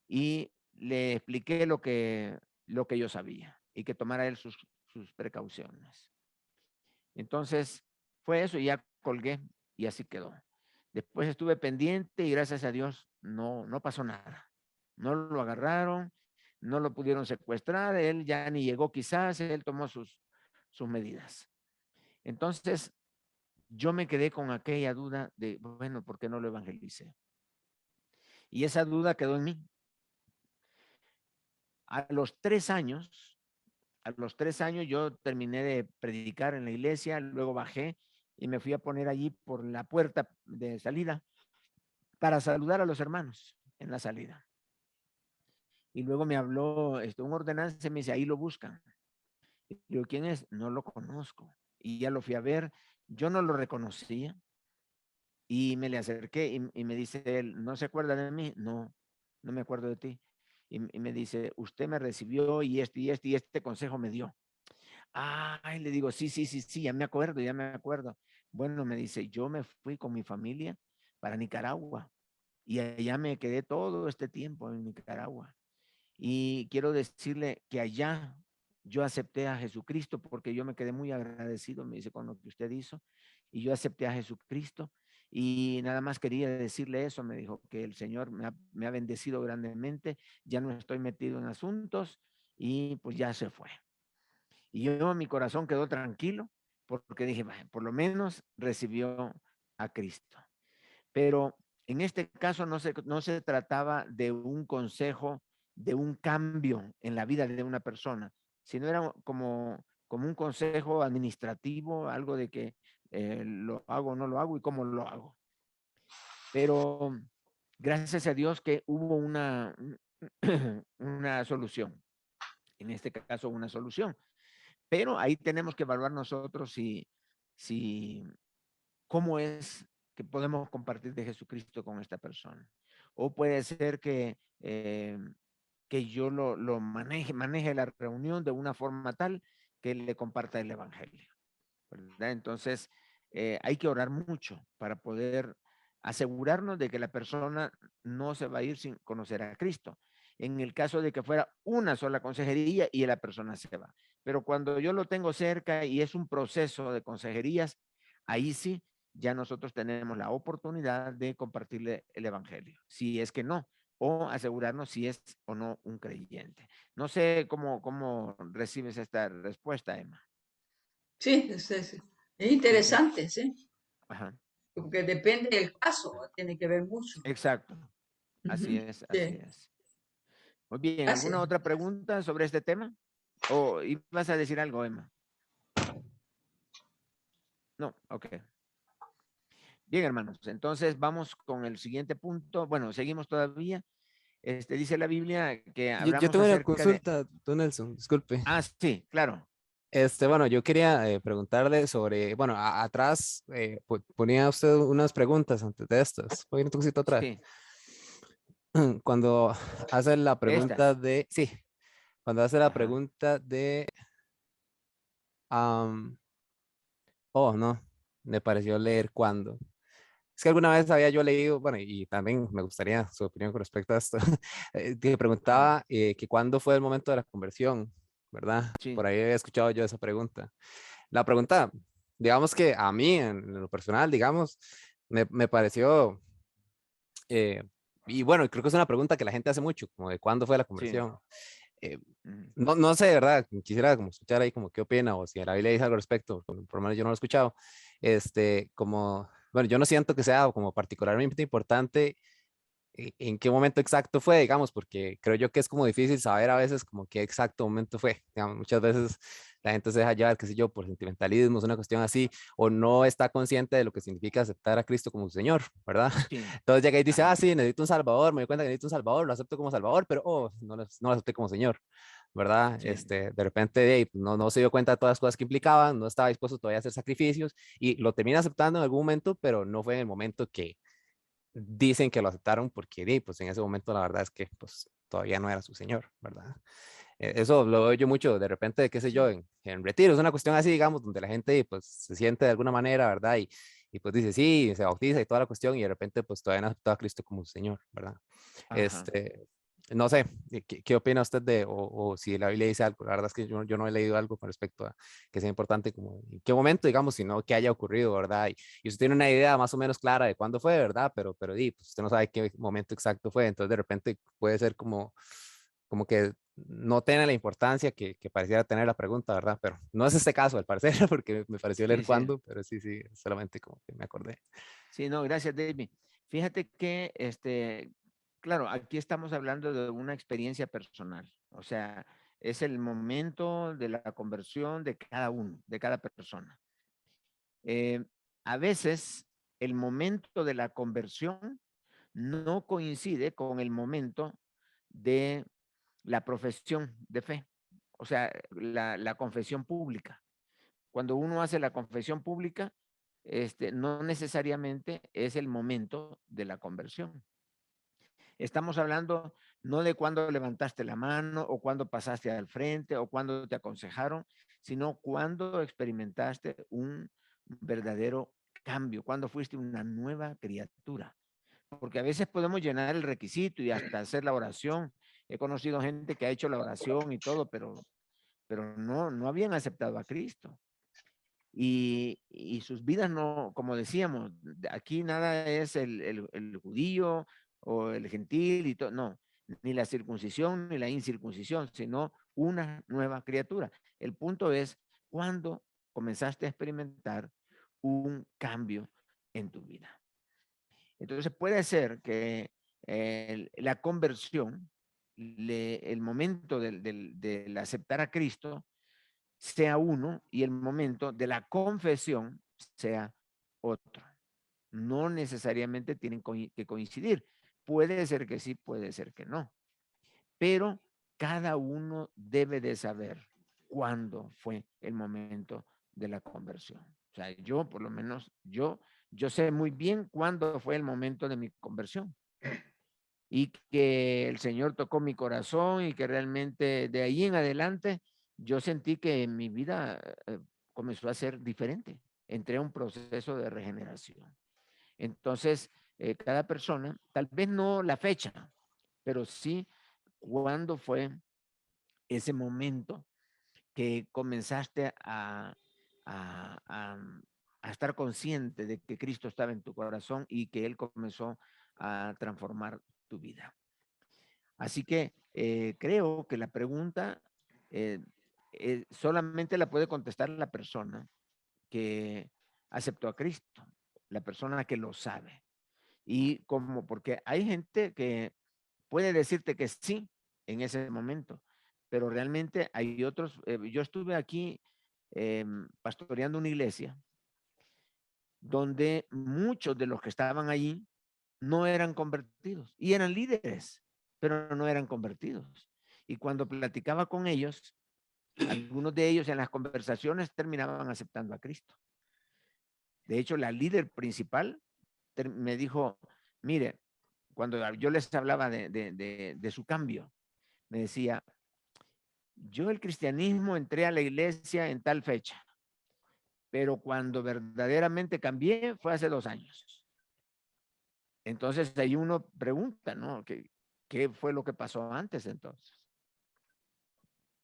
y le expliqué lo que yo sabía y que tomara él sus precauciones. Entonces, fue eso y ya colgué y así quedó. Después estuve pendiente y gracias a Dios no pasó nada. No lo agarraron, no lo pudieron secuestrar, él ya ni llegó quizás, él tomó sus medidas. Entonces, yo me quedé con aquella duda de, bueno, ¿por qué no lo evangelicé? Y esa duda quedó en mí. A los 3 años, yo terminé de predicar en la iglesia, luego bajé y me fui a poner allí por la puerta de salida para saludar a los hermanos en la salida. Y luego me habló un ordenanza y me dice, ahí lo buscan. Y digo, ¿quién es? No lo conozco. Y ya lo fui a ver, yo no lo reconocía. Y me le acerqué y me dice él, ¿no se acuerda de mí? No me acuerdo de ti. Y me dice, usted me recibió y este consejo me dio. Ay, le digo, sí, ya me acuerdo. Bueno, me dice, yo me fui con mi familia para Nicaragua y allá me quedé todo este tiempo en Nicaragua. Y quiero decirle que allá yo acepté a Jesucristo porque yo me quedé muy agradecido, me dice, con lo que usted hizo. Y yo acepté a Jesucristo y nada más quería decirle eso. Me dijo que el Señor me ha bendecido grandemente, ya no estoy metido en asuntos y pues ya se fue. Y yo, mi corazón quedó tranquilo porque dije, por lo menos recibió a Cristo. Pero en este caso no se trataba de un consejo, de un cambio en la vida de una persona, sino era como un consejo administrativo, algo de que lo hago o no lo hago y cómo lo hago. Pero gracias a Dios que hubo una solución. en este caso, una solución. Pero ahí tenemos que evaluar nosotros si cómo es que podemos compartir de Jesucristo con esta persona. O puede ser que yo lo maneje la reunión de una forma tal que le comparta el evangelio, ¿verdad? Entonces, hay que orar mucho para poder asegurarnos de que la persona no se va a ir sin conocer a Cristo. En el caso de que fuera una sola consejería y la persona se va. Pero cuando yo lo tengo cerca y es un proceso de consejerías, ahí sí, ya nosotros tenemos la oportunidad de compartirle el evangelio. Si es que no, o asegurarnos si es o no un creyente. No sé cómo recibes esta respuesta, Emma. Sí, es Sí, sí. interesante, sí, Ajá. porque depende del caso, tiene que ver mucho. Exacto. Así Ujú, es, así sí, es. Muy bien, ¿alguna gracias. otra pregunta sobre este tema? ¿O ibas a decir algo, Emma? No, ok. Bien, hermanos. Entonces vamos con el siguiente punto. Bueno, seguimos todavía. Dice la Biblia que Yo hablamos tengo una acerca de... consulta, don Nelson, disculpe. Ah, sí, claro. Bueno, yo quería preguntarle sobre, bueno, atrás ponía usted unas preguntas antes de estas. Voy un poquito atrás. Sí, Cuando hace la esta. pregunta de, sí, cuando hace la Ajá. pregunta de, oh, no, me pareció leer cuándo. Es que alguna vez había yo leído, bueno, y también me gustaría su opinión con respecto a esto, que Ujú. preguntaba que cuándo fue el momento de la conversión, ¿verdad? Sí. Por ahí había escuchado yo esa pregunta. La pregunta, digamos que a mí, en lo personal, digamos, me pareció, eh, y bueno, creo que es una pregunta que la gente hace mucho, como de cuándo fue la Sí. conversión. Eh, Ujú. no sé, ¿verdad? Quisiera como escuchar ahí como qué opina o si la Biblia dice algo al respecto, por lo menos yo no lo he escuchado. Como, bueno, yo no siento que sea como particularmente importante en qué momento exacto fue, digamos, porque creo yo que es como difícil saber a veces como qué exacto momento fue. Digamos, muchas veces la gente se deja llevar, qué sé yo, por sentimentalismo, es una cuestión así, o no está consciente de lo que significa aceptar a Cristo como su Señor, ¿verdad? Sí. Entonces llega y dice, ah, Ajá. sí, necesito un Salvador, me doy cuenta que necesito un Salvador, lo acepto como Salvador, pero, oh, no lo acepté como Señor. ¿Verdad? Sí. De repente no se dio cuenta de todas las cosas que implicaban, no estaba dispuesto todavía a hacer sacrificios y lo termina aceptando en algún momento, pero no fue en el momento que, dicen que lo aceptaron porque pues en ese momento la verdad es que pues todavía no era su señor, ¿verdad? Eso lo veo yo mucho de repente, qué sé yo, Sí. en retiros, una cuestión así, digamos, donde la gente pues se siente de alguna manera, ¿verdad? Y pues dice sí, se bautiza y toda la cuestión y de repente pues todavía no ha aceptado a Cristo como su señor, ¿verdad? Ajá. No sé, ¿qué opina usted o si la Biblia dice algo? La verdad es que yo no he leído algo con respecto a que sea importante, como en qué momento, digamos, sino que haya ocurrido, ¿verdad? Y usted tiene una idea más o menos clara de cuándo fue, ¿verdad? Pero pues usted no sabe qué momento exacto fue, entonces de repente puede ser como que no tiene la importancia que pareciera tener la pregunta, ¿verdad? Pero no es este caso, al parecer, porque me pareció leer Sí, sí. cuándo, pero sí, solamente como que me acordé. Sí, no, gracias, David. Fíjate que, claro, aquí estamos hablando de una experiencia personal. O sea, es el momento de la conversión de cada uno, de cada persona. Eh, a veces el momento de la conversión no coincide con el momento de la profesión de fe, o sea, la confesión pública. Cuando uno hace la confesión pública, no necesariamente es el momento de la conversión. Estamos hablando no de cuándo levantaste la mano o cuándo pasaste al frente o cuándo te aconsejaron, sino cuándo experimentaste un verdadero cambio, cuándo fuiste una nueva criatura. Porque a veces podemos llenar el requisito y hasta hacer la oración. He conocido gente que ha hecho la oración y todo, pero no habían aceptado a Cristo. Y sus vidas no, como decíamos, aquí nada es el judío o el gentil y todo, no, ni la circuncisión ni la incircuncisión, sino una nueva criatura. El punto es cuando comenzaste a experimentar un cambio en tu vida. Entonces puede ser que la conversión, el momento del aceptar a Cristo, sea uno y el momento de la confesión sea otro. No necesariamente tienen que coincidir. Puede ser que sí, puede ser que no. Pero cada uno debe de saber cuándo fue el momento de la conversión. O sea, yo por lo menos, yo sé muy bien cuándo fue el momento de mi conversión y que el Señor tocó mi corazón y que realmente de ahí en adelante yo sentí que mi vida comenzó a ser diferente. Entré a un proceso de regeneración. Entonces, cada persona, tal vez no la fecha, pero sí cuándo fue ese momento que comenzaste a estar consciente de que Cristo estaba en tu corazón y que Él comenzó a transformar tu vida. Así que creo que la pregunta solamente la puede contestar la persona que aceptó a Cristo, la persona que lo sabe. Y como, porque hay gente que puede decirte que sí en ese momento, pero realmente hay otros. Yo estuve aquí pastoreando una iglesia donde muchos de los que estaban allí no eran convertidos y eran líderes, pero no eran convertidos. Y cuando platicaba con ellos, algunos de ellos en las conversaciones terminaban aceptando a Cristo. De hecho, la líder principal me dijo, mire, cuando yo les hablaba de su cambio, me decía, yo el cristianismo entré a la iglesia en tal fecha, pero cuando verdaderamente cambié fue hace 2 años. Entonces ahí uno pregunta, ¿no? ¿Qué fue lo que pasó antes entonces?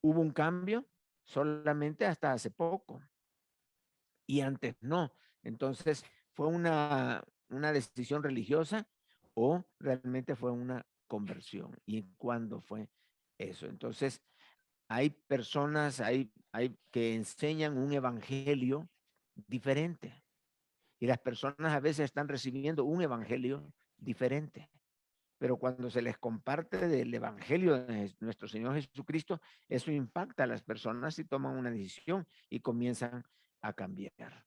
Hubo un cambio solamente hasta hace poco y antes no. Entonces, ¿fue una decisión religiosa o realmente fue una conversión? ¿Y cuándo fue eso? Entonces, hay personas hay que enseñan un evangelio diferente y las personas a veces están recibiendo un evangelio diferente. Pero cuando se les comparte del evangelio de nuestro Señor Jesucristo, eso impacta a las personas y toman una decisión y comienzan a cambiar.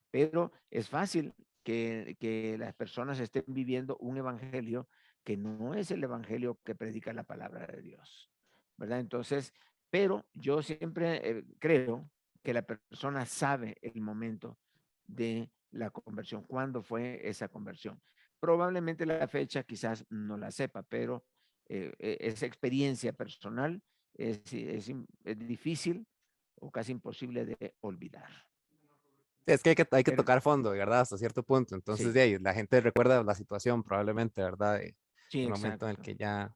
Pero es fácil que las personas estén viviendo un evangelio que no es el evangelio que predica la palabra de Dios, ¿verdad? Entonces, pero yo siempre creo que la persona sabe el momento de la conversión, cuándo fue esa conversión. Probablemente la fecha quizás no la sepa, pero esa experiencia personal es difícil o casi imposible de olvidar. Es que hay que Pero, tocar fondo, ¿verdad? Hasta cierto punto. Entonces, sí, de ahí, la gente recuerda la situación probablemente, ¿verdad? sí, El momento en el exacto. que ya...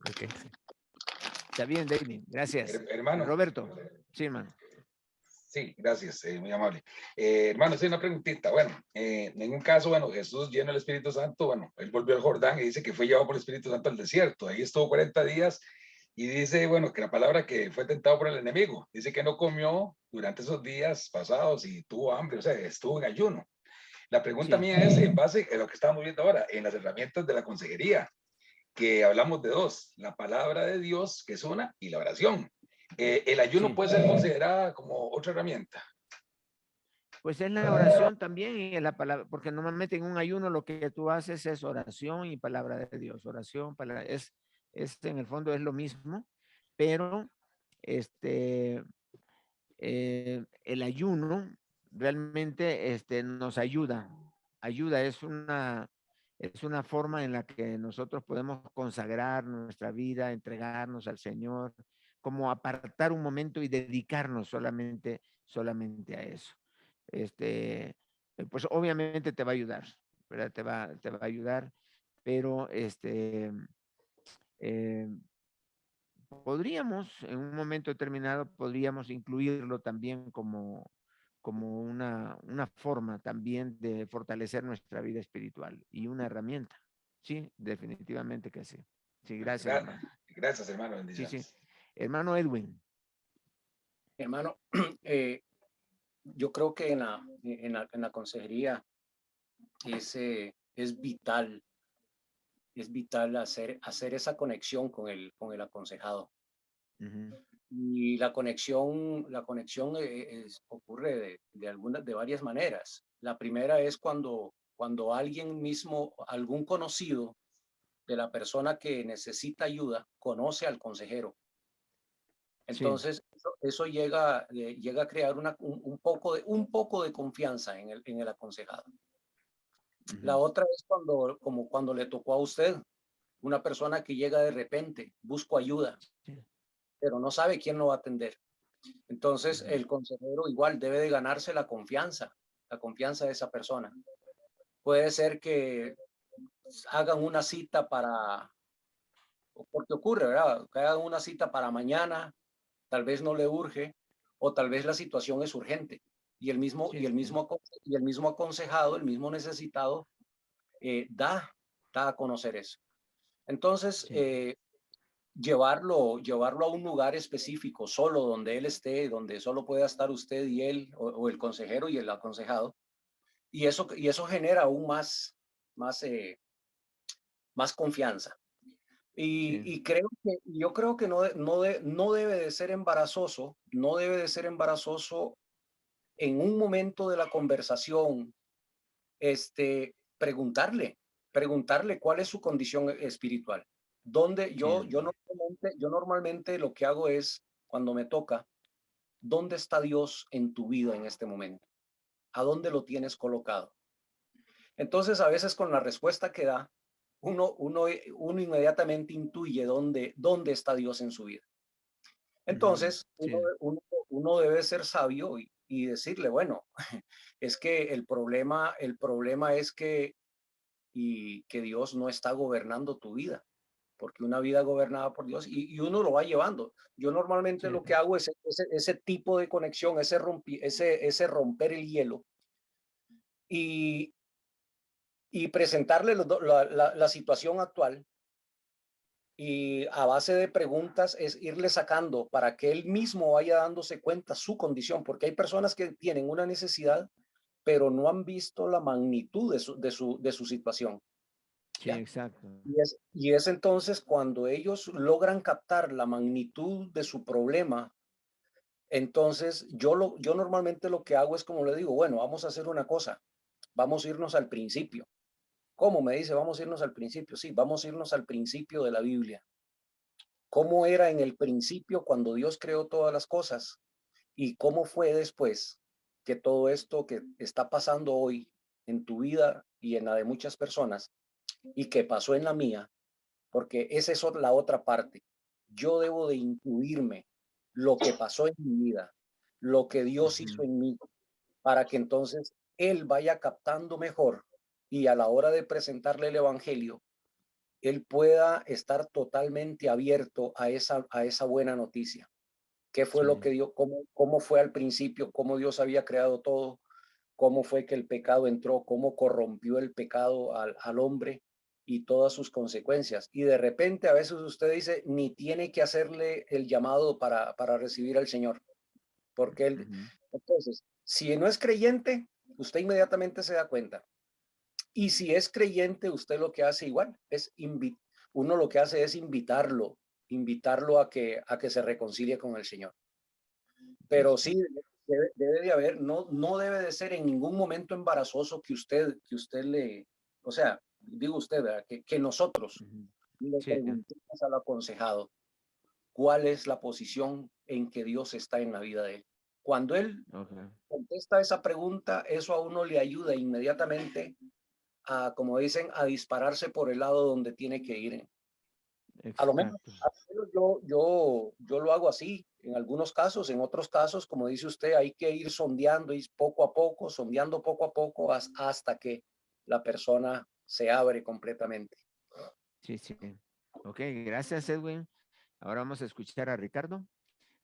Ok, sí. Está bien, David. Gracias. Hermano. Roberto. Sí, hermano. Sí, gracias, muy amable. Hermano, sí, una preguntita. Bueno, en un caso, bueno, Jesús lleno del Espíritu Santo, bueno, él volvió al Jordán y dice que fue llevado por el Espíritu Santo al desierto. Ahí estuvo 40 días y dice, bueno, que la palabra que fue tentado por el enemigo. Dice que no comió durante esos días pasados y tuvo hambre, o sea, estuvo en ayuno. La pregunta Sí, mía es en base a lo que estamos viendo ahora, en las herramientas de la consejería, que hablamos de dos, la palabra de Dios, que es una, y la oración. El ayuno sí. puede ser considerada como otra herramienta. Pues es la oración también y es la palabra, porque normalmente en un ayuno lo que tú haces es oración y palabra de Dios. Oración, palabra, en el fondo es lo mismo, pero el ayuno realmente nos ayuda. Ayuda, es una forma en la que nosotros podemos consagrar nuestra vida, entregarnos al Señor, como apartar un momento y dedicarnos solamente a eso. Pues obviamente te va a ayudar, ¿verdad? Te va a ayudar, pero eh, podríamos, en un momento determinado, podríamos incluirlo también como una forma también de fortalecer nuestra vida espiritual y una herramienta. Sí, definitivamente que sí. Sí, gracias, hermano. Gracias, hermano. Sí, sí. Bendiciones. Hermano Edwin. Hermano, yo creo que en la consejería es vital hacer esa conexión con el aconsejado. Uh-huh. Y la conexión ocurre de varias maneras. La primera es cuando alguien mismo, algún conocido de la persona que necesita ayuda, conoce al consejero Entonces, eso llega a crear un poco de confianza en el aconsejado. La otra es cuando le tocó a usted, una persona que llega de repente, busco ayuda, pero no sabe quién lo va a atender. Entonces, el consejero igual debe de ganarse la confianza de esa persona. Puede ser que hagan una cita porque ocurre, ¿verdad? Que hagan una cita para mañana, tal vez no le urge, o tal vez la situación es urgente. Y el mismo aconsejado, el mismo necesitado, da a conocer eso. Entonces, llevarlo a un lugar específico, solo donde él esté, donde solo pueda estar usted y él, o el consejero y el aconsejado, y eso genera aún más confianza. Y yo creo que no debe de ser embarazoso, en un momento de la conversación, preguntarle cuál es su condición espiritual. Yo normalmente lo que hago es, cuando me toca, ¿dónde está Dios en tu vida en este momento? ¿A dónde lo tienes colocado? Entonces, a veces con la respuesta que da, uno inmediatamente intuye dónde está Dios en su vida. Entonces, uno debe ser sabio y decirle, bueno, es que el problema es que Dios no está gobernando tu vida, porque una vida gobernada por Dios, y uno lo va llevando. Yo normalmente lo que hago es ese tipo de conexión, ese romper el hielo, y presentarle la situación actual, y a base de preguntas es irle sacando para que él mismo vaya dándose cuenta su condición, porque hay personas que tienen una necesidad, pero no han visto la magnitud de su situación. Sí, exacto. Y es entonces cuando ellos logran captar la magnitud de su problema. Entonces yo normalmente lo que hago es, como le digo, bueno, vamos a hacer una cosa, vamos a irnos al principio. ¿Cómo? Me dice, vamos a irnos al principio. Sí, vamos a irnos al principio de la Biblia. ¿Cómo era en el principio cuando Dios creó todas las cosas? ¿Y cómo fue después que todo esto que está pasando hoy en tu vida y en la de muchas personas, y que pasó en la mía? Porque esa es la otra parte. Yo debo de incluirme lo que pasó en mi vida, lo que Dios hizo en mí, para que entonces Él vaya captando mejor, y a la hora de presentarle el Evangelio, Él pueda estar totalmente abierto a esa buena noticia. ¿Qué fue lo que Dios, cómo fue al principio, cómo Dios había creado todo, cómo fue que el pecado entró, cómo corrompió el pecado al hombre y todas sus consecuencias? Y de repente a veces usted dice, ni tiene que hacerle el llamado para recibir al Señor, porque él, entonces, si no es creyente, usted inmediatamente se da cuenta. Y si es creyente, usted lo que hace igual es uno lo que hace es invitarlo a que se reconcilie con el Señor. Pero sí, debe de haber, no debe de ser en ningún momento embarazoso que usted o sea, digo usted, ¿verdad? Que nosotros le preguntemos al aconsejado cuál es la posición en que Dios está en la vida de él. Cuando él contesta esa pregunta, eso a uno le ayuda inmediatamente a, como dicen, a dispararse por el lado donde tiene que ir. A lo menos yo lo hago así en algunos casos. En otros casos, como dice usted, hay que ir sondeando y sondeando poco a poco hasta que la persona se abre completamente. Sí. Ok, gracias, Edwin. Ahora vamos a escuchar a Ricardo.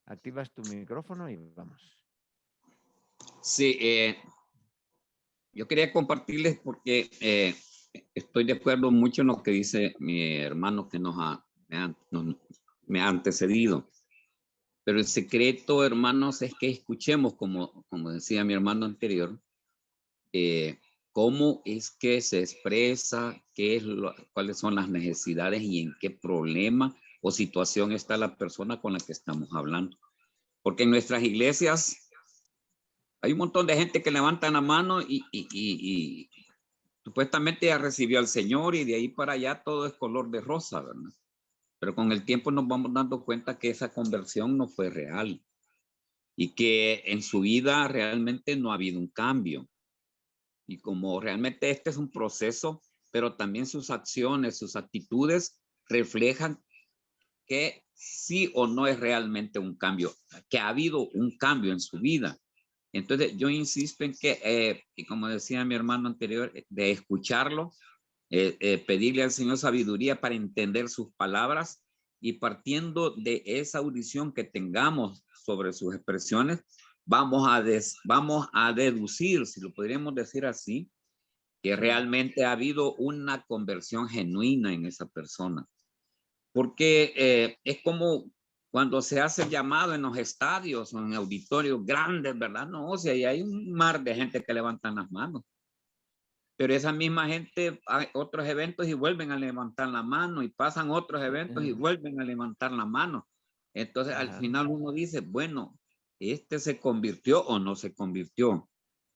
Activas tu micrófono y vamos. Sí, yo quería compartirles porque estoy de acuerdo mucho en lo que dice mi hermano que me ha antecedido. Pero el secreto, hermanos, es que escuchemos, como decía mi hermano anterior, cómo es que se expresa, cuáles son las necesidades y en qué problema o situación está la persona con la que estamos hablando. Porque en nuestras iglesias hay un montón de gente que levanta la mano y supuestamente ya recibió al Señor, y de ahí para allá todo es color de rosa, ¿verdad? pero con el tiempo nos vamos dando cuenta que esa conversión no fue real y que en su vida realmente no ha habido un cambio. Y como realmente este es un proceso, pero también sus acciones, sus actitudes reflejan que sí o no es realmente un cambio, que ha habido un cambio en su vida. Entonces yo insisto en que, y como decía mi hermano anterior, de escucharlo, pedirle al Señor sabiduría para entender sus palabras, y partiendo de esa audición que tengamos sobre sus expresiones, vamos a deducir, si lo podríamos decir así, que realmente ha habido una conversión genuina en esa persona. Porque es como cuando se hace llamado en los estadios o en auditorios grandes, ¿verdad? No, o sea, ahí hay un mar de gente que levantan las manos. Pero esa misma gente, hay otros eventos y vuelven a levantar la mano, y pasan otros eventos y vuelven a levantar la mano. Entonces, al final uno dice, bueno, ¿este se convirtió o no se convirtió?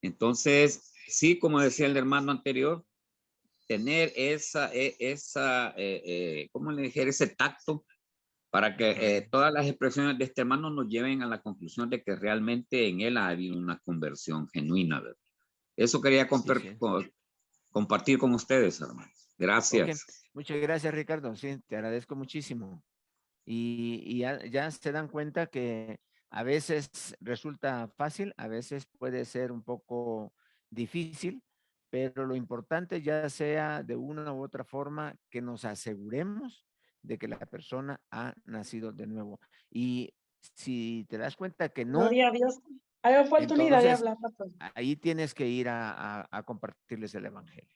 Entonces, sí, como decía el hermano anterior, tener ¿cómo le dije? Ese tacto para que todas las expresiones de este hermano nos lleven a la conclusión de que realmente en él ha habido una conversión genuina, ¿verdad? Eso quería compartir con ustedes, hermanos. Gracias. Okay. Muchas gracias, Ricardo. Sí, te agradezco muchísimo. Y ya se dan cuenta que a veces resulta fácil, a veces puede ser un poco difícil, pero lo importante, ya sea de una u otra forma, que nos aseguremos de que la persona ha nacido de nuevo. Y si te das cuenta que no, Gloria a Dios. Hay oportunidad de entonces hablar, pastor. ahí tienes que ir a compartirles el evangelio.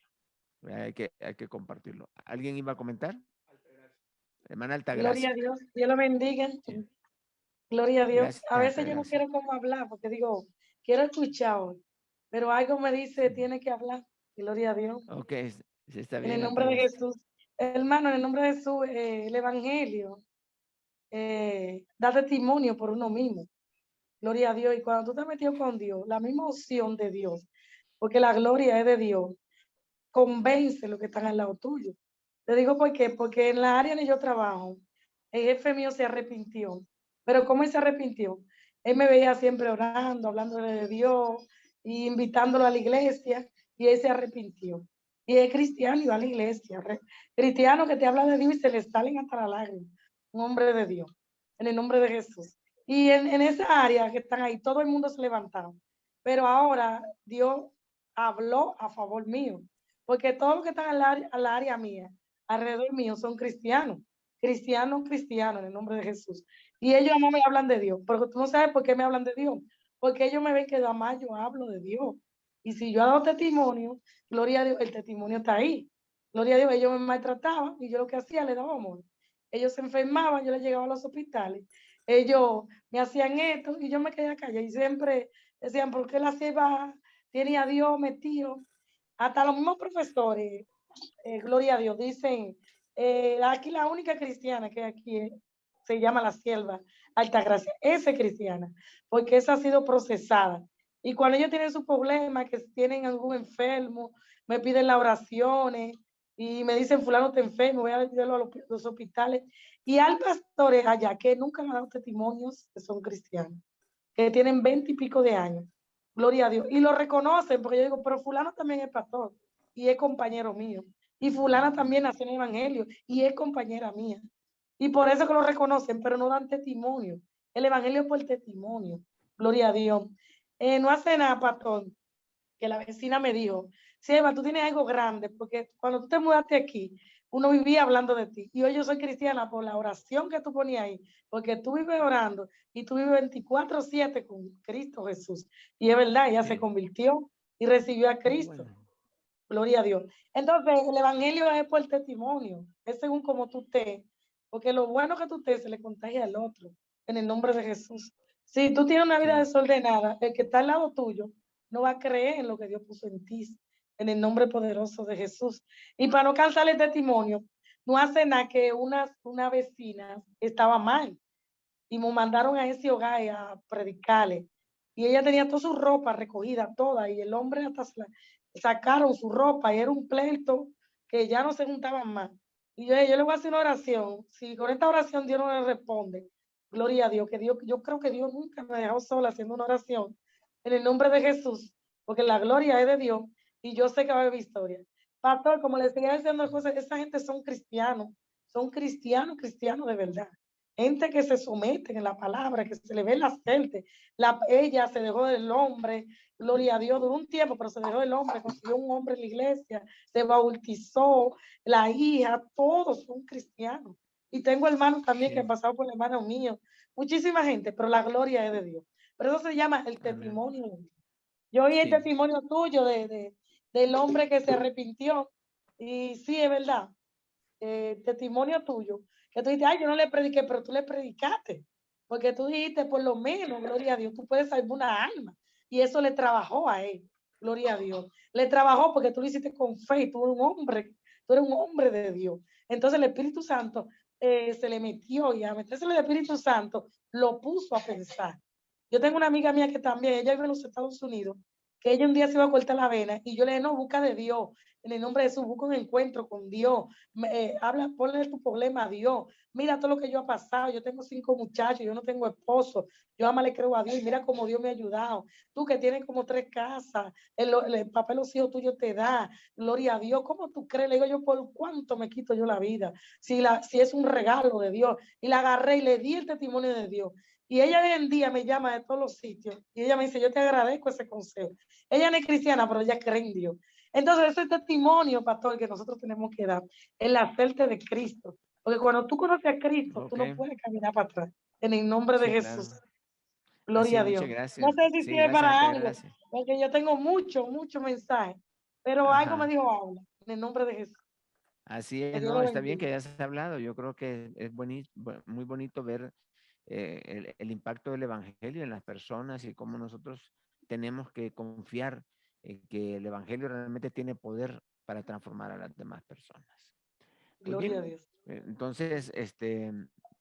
Hay que compartirlo. ¿Alguien iba a comentar? Hermana Altagracia. Gloria a Dios. Dios lo bendiga. Sí. Gloria a Dios. Gracias, A veces yo no Altagracia. quiero como hablar porque digo, quiero escuchar hoy, pero algo me dice, tiene que hablar. Gloria a Dios. Ok, sí, está En bien, el nombre de Altagracia. Jesús. Hermano, en el nombre de Jesús, el evangelio da testimonio por uno mismo. Gloria a Dios. Y cuando tú te metido con Dios, la misma opción de Dios, porque la gloria es de Dios, convence lo que están al lado tuyo. Te digo por qué, porque en la área donde yo trabajo, el jefe mío se arrepintió. Pero ¿cómo él se arrepintió? Él me veía siempre orando, hablándole de Dios, y invitándolo a la iglesia, y él se arrepintió. Y es cristiano y va a la iglesia. Cristiano que te habla de Dios y se le salen hasta las lágrimas. Un hombre de Dios, en el nombre de Jesús. Y en esa área que están ahí, todo el mundo se levantaron. Pero ahora Dios habló a favor mío, porque todos los que están al área mía, alrededor mío, son cristianos, cristianos, en el nombre de Jesús. Y ellos no me hablan de Dios, pero tú no sabes por qué me hablan de Dios, porque ellos me ven que además yo hablo de Dios. Y si yo he dado testimonio, gloria a Dios, el testimonio está ahí. Gloria a Dios, ellos me maltrataban y yo lo que hacía, les daba amor. Ellos se enfermaban, yo les llegaba a los hospitales, ellos me hacían esto y yo me quedé callada y siempre decían, ¿por qué la sierva tiene a Dios metido? Hasta los mismos profesores, gloria a Dios, dicen, aquí la única cristiana que aquí se llama la sierva Altagracia, esa es cristiana, porque esa ha sido procesada. Y cuando ellos tienen su problema, que tienen algún enfermo, me piden las oraciones y me dicen, fulano está enfermo, voy a llevarlo a los hospitales. Y hay pastores allá que nunca han dado testimonios que son cristianos, que tienen 20 y pico de años. Gloria a Dios. Y lo reconocen, porque yo digo, pero fulano también es pastor y es compañero mío. Y fulana también nació en el evangelio y es compañera mía. Y por eso que lo reconocen, pero no dan testimonio. El evangelio es por el testimonio. Gloria a Dios. No hace nada, pastor, que la vecina me dijo, Seba, tú tienes algo grande, porque cuando tú te mudaste aquí, uno vivía hablando de ti. Y hoy yo soy cristiana por la oración que tú ponías ahí, porque tú vives orando y tú vives 24/7 con Cristo Jesús. Y es verdad, ella se convirtió y recibió a Cristo. Bueno. Gloria a Dios. Entonces, el evangelio es por testimonio, es según como tú estés, porque lo bueno que tú estés se le contagia al otro, en el nombre de Jesús. Si tú tienes una vida desordenada, el que está al lado tuyo no va a creer en lo que Dios puso en ti, en el nombre poderoso de Jesús. Y para no cansar el testimonio, no hace nada que una vecina estaba mal y me mandaron a ese hogar a predicarle. Y ella tenía toda su ropa recogida, toda, y el hombre hasta sacaron su ropa y era un pleito que ya no se juntaban más. Y yo le voy a hacer una oración. Si con esta oración Dios no le responde, gloria a Dios, que Dios, yo creo que Dios nunca me ha dejado sola haciendo una oración en el nombre de Jesús, porque la gloria es de Dios y yo sé que va a haber victoria. Pastor, como le seguía diciendo, José, esa gente son cristianos, cristianos de verdad. Gente que se someten en la palabra, que se le ve la suerte. Ella se dejó del hombre, gloria a Dios, duró un tiempo, pero se dejó del hombre, consiguió un hombre en la iglesia, se bautizó, la hija, todos son cristianos. Y tengo hermanos también que han pasado por el hermano mío, muchísima gente, pero la gloria es de Dios. Pero eso se llama el testimonio. Amén. Yo oí el testimonio tuyo del hombre que se arrepintió. Y sí, es verdad. Testimonio tuyo. Que tú dices, ay, yo no le prediqué, pero tú le predicaste. Porque tú dijiste, por lo menos, gloria a Dios, tú puedes salvar una alma. Y eso le trabajó a él. Gloria a Dios. Le trabajó porque tú lo hiciste con fe y tú eres un hombre de Dios. Entonces el Espíritu Santo se le metió y a meterse el Espíritu Santo lo puso a pensar. Yo tengo una amiga mía que también, ella vive en los Estados Unidos, que ella un día se iba a cortar la vena y yo le dije, no, busca de Dios. En el nombre de Jesús, busca un encuentro con Dios. Habla, ponle tu problema a Dios. Mira todo lo que yo he pasado. Yo tengo 5 muchachos, yo no tengo esposo. Yo ama le creo a Dios. Mira cómo Dios me ha ayudado. Tú que tienes como 3 casas, el papel los hijos tuyos te da. Gloria a Dios. ¿Cómo tú crees? Le digo yo, ¿por cuánto me quito yo la vida? Si es un regalo de Dios. Y la agarré y le di el testimonio de Dios. Y ella hoy en día me llama de todos los sitios. Y ella me dice, yo te agradezco ese consejo. Ella no es cristiana, pero ella cree en Dios. Entonces, ese testimonio, pastor, que nosotros tenemos que dar, es la suerte de Cristo. Porque cuando tú conoces a Cristo, tú no puedes caminar para atrás. En el nombre de Jesús. Claro. Gloria a Muchas Dios. gracias. No sé si Sí, sirve gracias, para muchas algo, gracias. porque yo tengo mucho mensaje. Pero algo me Ajá. dijo habla, en el nombre de Jesús. Así Que es, Dios no, lo está bien que bendiga. hayas hablado. Yo creo que es muy bonito ver el impacto del Evangelio en las personas y cómo nosotros tenemos que confiar en que el Evangelio realmente tiene poder para transformar a las demás personas. Pues Gloria a bien, Dios. entonces,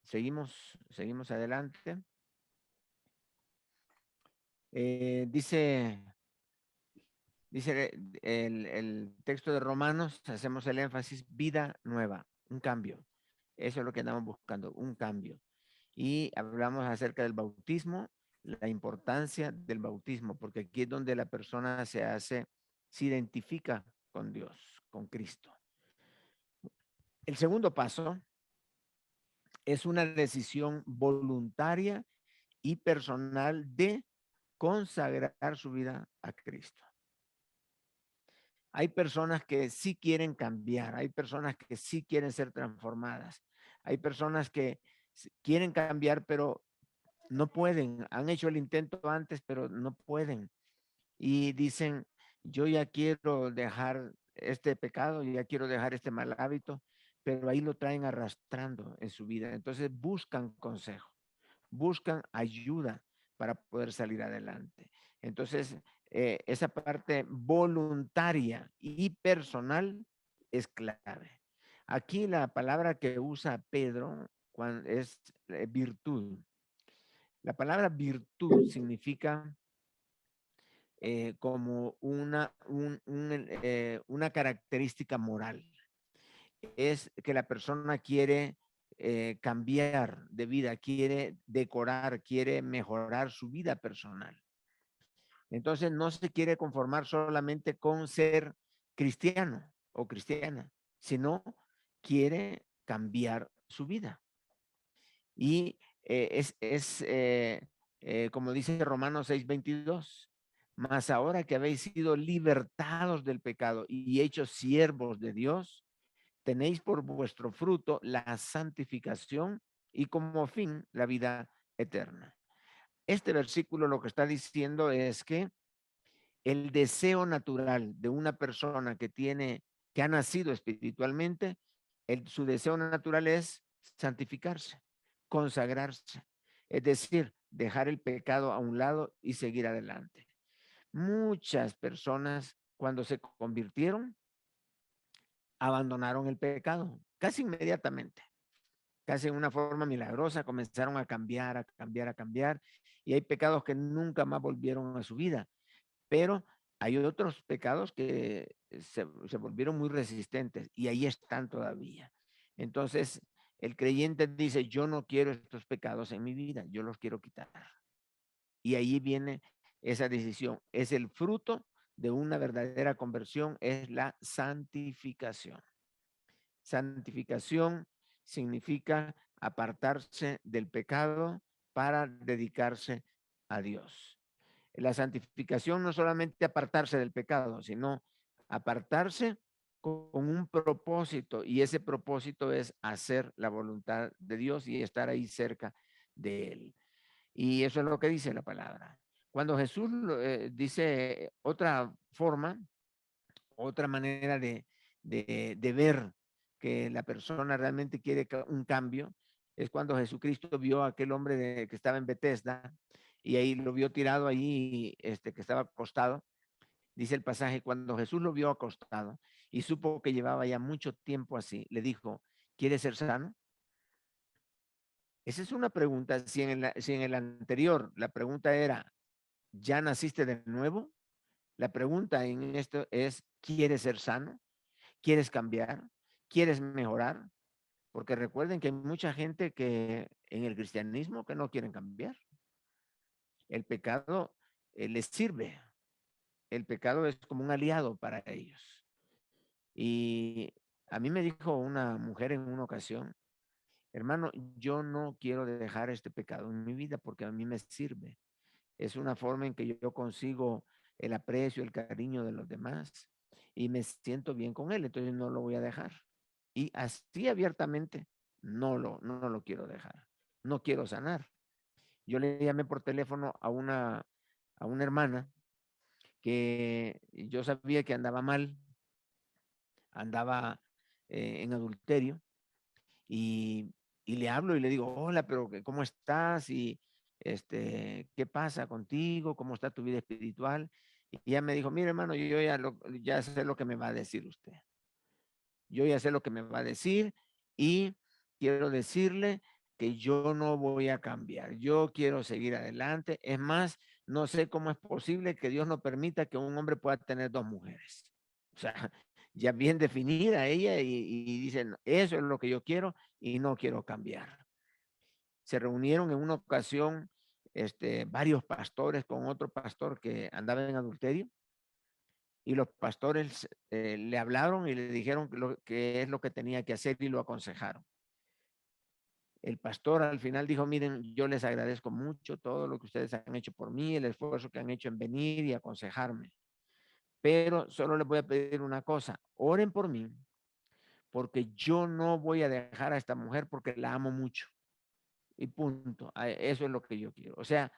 seguimos adelante. Dice el texto de Romanos, hacemos el énfasis, vida nueva, un cambio. Eso es lo que andamos buscando, un cambio. Y hablamos acerca del bautismo, la importancia del bautismo, porque aquí es donde la persona se identifica con Dios, con Cristo. El segundo paso es una decisión voluntaria y personal de consagrar su vida a Cristo. Hay personas que sí quieren cambiar, hay personas que sí quieren ser transformadas, hay personas que quieren cambiar, pero no pueden, han hecho el intento antes, pero no pueden. Y dicen, yo ya quiero dejar este pecado, ya quiero dejar este mal hábito, pero ahí lo traen arrastrando en su vida. Entonces buscan consejo, buscan ayuda para poder salir adelante. Entonces, esa parte voluntaria y personal es clave. Aquí la palabra que usa Pedro es virtud. La palabra virtud significa como una característica moral. Es que la persona quiere cambiar de vida, quiere decorar, quiere mejorar su vida personal. Entonces no se quiere conformar solamente con ser cristiano o cristiana, sino quiere cambiar su vida. Y como dice Romanos 6:22, mas ahora que habéis sido libertados del pecado y hechos siervos de Dios, tenéis por vuestro fruto la santificación y como fin la vida eterna. Este versículo lo que está diciendo es que el deseo natural de una persona que ha nacido espiritualmente, su deseo natural es santificarse, consagrarse, es decir, dejar el pecado a un lado y seguir adelante. Muchas personas cuando se convirtieron, abandonaron el pecado, casi inmediatamente, casi en una forma milagrosa, comenzaron a cambiar, a cambiar, a cambiar, y hay pecados que nunca más volvieron a su vida, pero hay otros pecados que se volvieron muy resistentes y ahí están todavía. Entonces, el creyente dice, yo no quiero estos pecados en mi vida, yo los quiero quitar. Y ahí viene esa decisión. Es el fruto de una verdadera conversión, es la santificación. Santificación significa apartarse del pecado para dedicarse a Dios. La santificación no es solamente apartarse del pecado, sino apartarse con un propósito, y ese propósito es hacer la voluntad de Dios y estar ahí cerca de Él. Y eso es lo que dice la palabra. Cuando Jesús dice otra forma, otra manera de ver que la persona realmente quiere un cambio, es cuando Jesucristo vio a aquel hombre que estaba en Bethesda y ahí lo vio tirado ahí, que estaba acostado. Dice el pasaje, cuando Jesús lo vio acostado y supo que llevaba ya mucho tiempo así, le dijo, ¿quieres ser sano? Esa es una pregunta. Si en el anterior la pregunta era, ¿ya naciste de nuevo? La pregunta en esto es, ¿quieres ser sano? ¿Quieres cambiar? ¿Quieres mejorar? Porque recuerden que hay mucha gente que en el cristianismo que no quieren cambiar. El pecado les sirve. El pecado es como un aliado para ellos. Y a mí me dijo una mujer en una ocasión, hermano, yo no quiero dejar este pecado en mi vida porque a mí me sirve. Es una forma en que yo consigo el aprecio, el cariño de los demás y me siento bien con él, entonces no lo voy a dejar. Y así abiertamente no lo quiero dejar. No quiero sanar. Yo le llamé por teléfono a una hermana que yo sabía que andaba mal, andaba en adulterio y, y le hablo y le digo, hola, pero ¿cómo estás? Y ¿qué pasa contigo? ¿Cómo está tu vida espiritual? Y ella me dijo, mire hermano, yo ya sé lo que me va a decir usted. Yo ya sé lo que me va a decir y quiero decirle que yo no voy a cambiar. Yo quiero seguir adelante. Es más, no sé cómo es posible que Dios no permita que un hombre pueda tener dos mujeres. O sea, ya bien definida ella y dicen, eso es lo que yo quiero y no quiero cambiar. Se reunieron en una ocasión varios pastores con otro pastor que andaba en adulterio y los pastores le hablaron y le dijeron que es lo que tenía que hacer y lo aconsejaron. El pastor al final dijo, miren, yo les agradezco mucho todo lo que ustedes han hecho por mí, el esfuerzo que han hecho en venir y aconsejarme, pero solo les voy a pedir una cosa, oren por mí, porque yo no voy a dejar a esta mujer porque la amo mucho. Y punto. Eso es lo que yo quiero. O sea,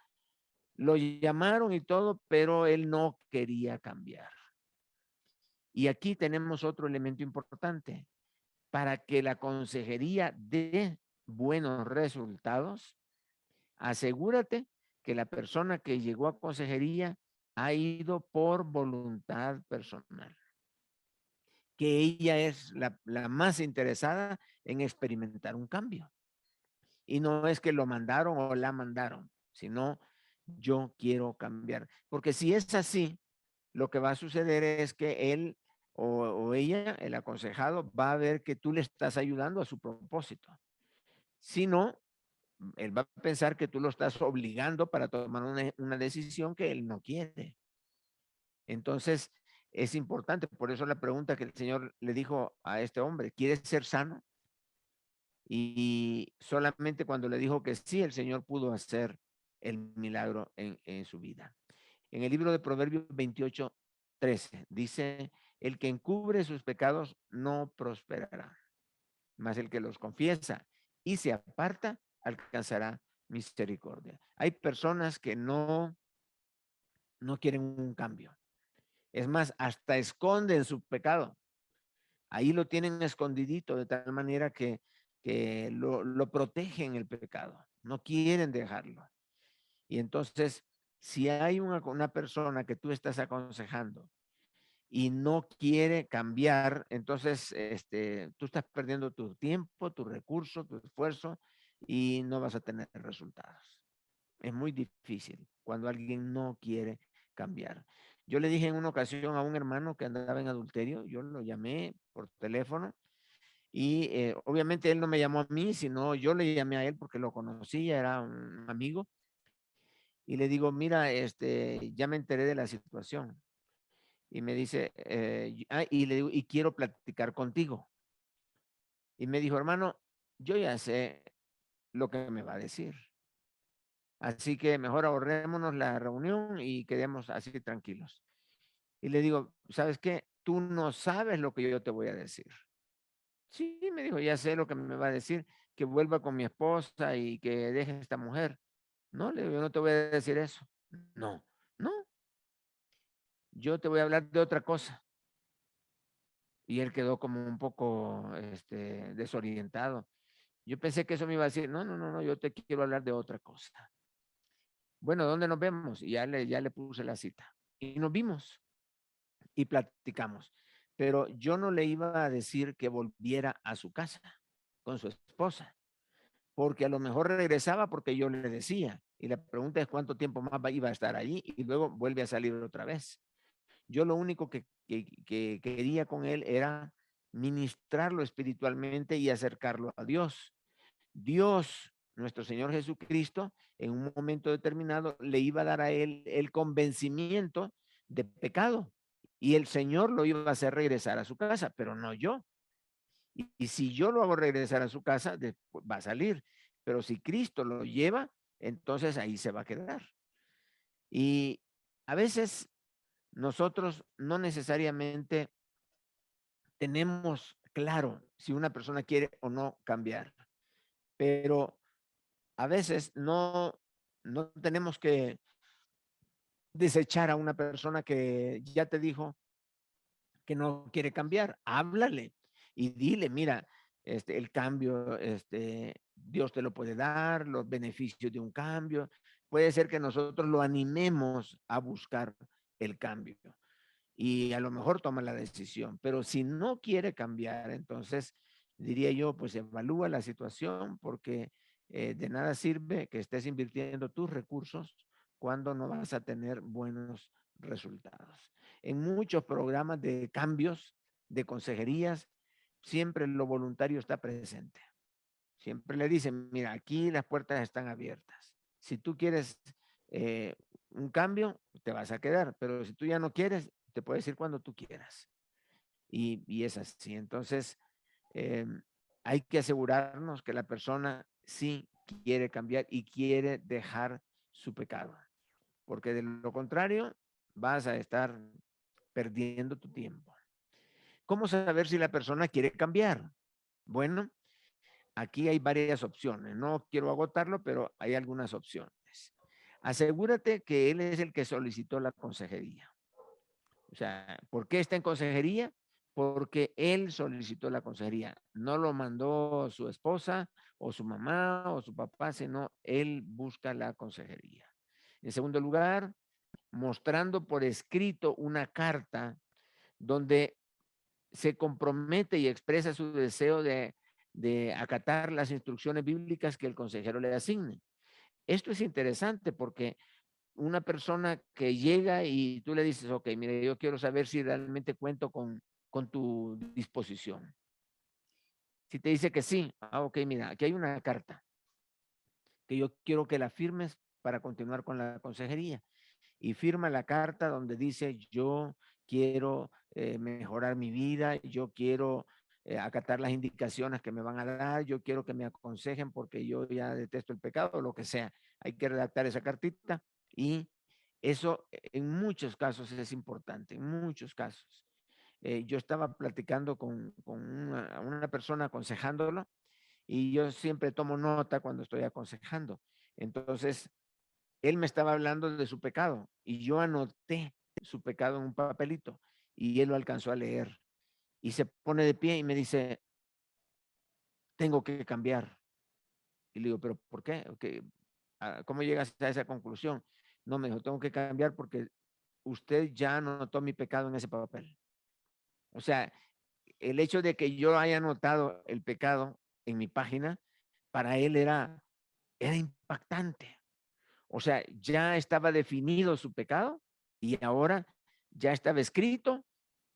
lo llamaron y todo, pero él no quería cambiar. Y aquí tenemos otro elemento importante. Para que la consejería dé buenos resultados, asegúrate que la persona que llegó a consejería ha ido por voluntad personal, que ella es la más interesada en experimentar un cambio. Y no es que lo mandaron o la mandaron, sino yo quiero cambiar. Porque si es así, lo que va a suceder es que él o ella, el aconsejado, va a ver que tú le estás ayudando a su propósito. Si no, él va a pensar que tú lo estás obligando para tomar una decisión que él no quiere. Entonces, es importante, por eso la pregunta que el Señor le dijo a este hombre, ¿quieres ser sano? Y solamente cuando le dijo que sí, el Señor pudo hacer el milagro en su vida. En el libro de Proverbios 28:13 dice, el que encubre sus pecados no prosperará, mas el que los confiesa y se aparta alcanzará misericordia. Hay personas que no quieren un cambio. Es más, hasta esconden su pecado. Ahí lo tienen escondidito de tal manera que lo protegen el pecado. No quieren dejarlo. Y entonces, si hay una persona que tú estás aconsejando y no quiere cambiar, entonces tú estás perdiendo tu tiempo, tu recurso, tu esfuerzo y no vas a tener resultados. Es muy difícil cuando alguien no quiere cambiar. Yo le dije en una ocasión a un hermano que andaba en adulterio, yo lo llamé por teléfono Y obviamente él no me llamó a mí, sino yo le llamé a él porque lo conocía, era un amigo. Y le digo, mira, ya me enteré de la situación. Y me dice, y le digo, y quiero platicar contigo. Y me dijo, hermano, yo ya sé lo que me va a decir. Así que mejor ahorrémonos la reunión y quedemos así tranquilos. Y le digo, ¿sabes qué? Tú no sabes lo que yo te voy a decir. Sí, me dijo, ya sé lo que me va a decir, que vuelva con mi esposa y que deje a esta mujer. No, le digo, yo no te voy a decir eso. No, no, yo te voy a hablar de otra cosa. Y él quedó como un poco desorientado. Yo pensé que eso me iba a decir, no, no, no, no, yo te quiero hablar de otra cosa. Bueno, ¿dónde nos vemos? Y ya le puse la cita. Y nos vimos y platicamos. Pero yo no le iba a decir que volviera a su casa con su esposa, porque a lo mejor regresaba porque yo le decía. Y la pregunta es cuánto tiempo más iba a estar allí y luego vuelve a salir otra vez. Yo lo único que quería con él era ministrarlo espiritualmente y acercarlo a Dios. Dios, nuestro Señor Jesucristo, en un momento determinado le iba a dar a él el convencimiento de pecado y el Señor lo iba a hacer regresar a su casa, pero no yo. Y si yo lo hago regresar a su casa, va a salir. Pero si Cristo lo lleva, entonces ahí se va a quedar. Y a veces nosotros no necesariamente tenemos claro si una persona quiere o no cambiar, pero a veces no tenemos que desechar a una persona que ya te dijo que no quiere cambiar. Háblale y dile, mira, el cambio, Dios te lo puede dar, los beneficios de un cambio. Puede ser que nosotros lo animemos a buscar el cambio y a lo mejor toma la decisión, pero si no quiere cambiar, entonces diría yo, pues evalúa la situación porque de nada sirve que estés invirtiendo tus recursos cuando no vas a tener buenos resultados. En muchos programas de cambios, de consejerías, siempre lo voluntario está presente. Siempre le dicen, mira, aquí las puertas están abiertas. Si tú quieres eh, un cambio, te vas a quedar, pero si tú ya no quieres, te puedes ir cuando tú quieras. Y es así. Entonces, eh, hay que asegurarnos que la persona sí quiere cambiar y quiere dejar su pecado, porque de lo contrario vas a estar perdiendo tu tiempo. ¿Cómo saber si la persona quiere cambiar? Bueno, aquí hay varias opciones. No quiero agotarlo, pero hay algunas opciones. Asegúrate que él es el que solicitó la consejería. O sea, ¿por qué está en consejería? Porque él solicitó la consejería. No lo mandó su esposa o su mamá o su papá, sino él busca la consejería. En segundo lugar, mostrando por escrito una carta donde se compromete y expresa su deseo de acatar las instrucciones bíblicas que el consejero le asigne. Esto es interesante porque una persona que llega y tú le dices, ok, mire, yo quiero saber si realmente cuento con tu disposición. Si te dice que sí, ok, mira, aquí hay una carta que yo quiero que la firmes para continuar con la consejería. Y firma la carta donde dice, yo quiero mejorar mi vida, yo quiero acatar las indicaciones que me van a dar, yo quiero que me aconsejen porque yo ya detesto el pecado, o lo que sea. Hay que redactar esa cartita y eso en muchos casos es importante, en muchos casos. Yo estaba platicando con una persona aconsejándolo y yo siempre tomo nota cuando estoy aconsejando. Entonces, él me estaba hablando de su pecado y yo anoté su pecado en un papelito y él lo alcanzó a leer y se pone de pie y me dice, tengo que cambiar. Y le digo, ¿pero por qué? Okay. ¿Cómo llegas a esa conclusión? No, me dijo, tengo que cambiar porque usted ya anotó mi pecado en ese papel. O sea, el hecho de que yo haya anotado el pecado en mi página, para él era impactante. O sea, ya estaba definido su pecado y ahora ya estaba escrito.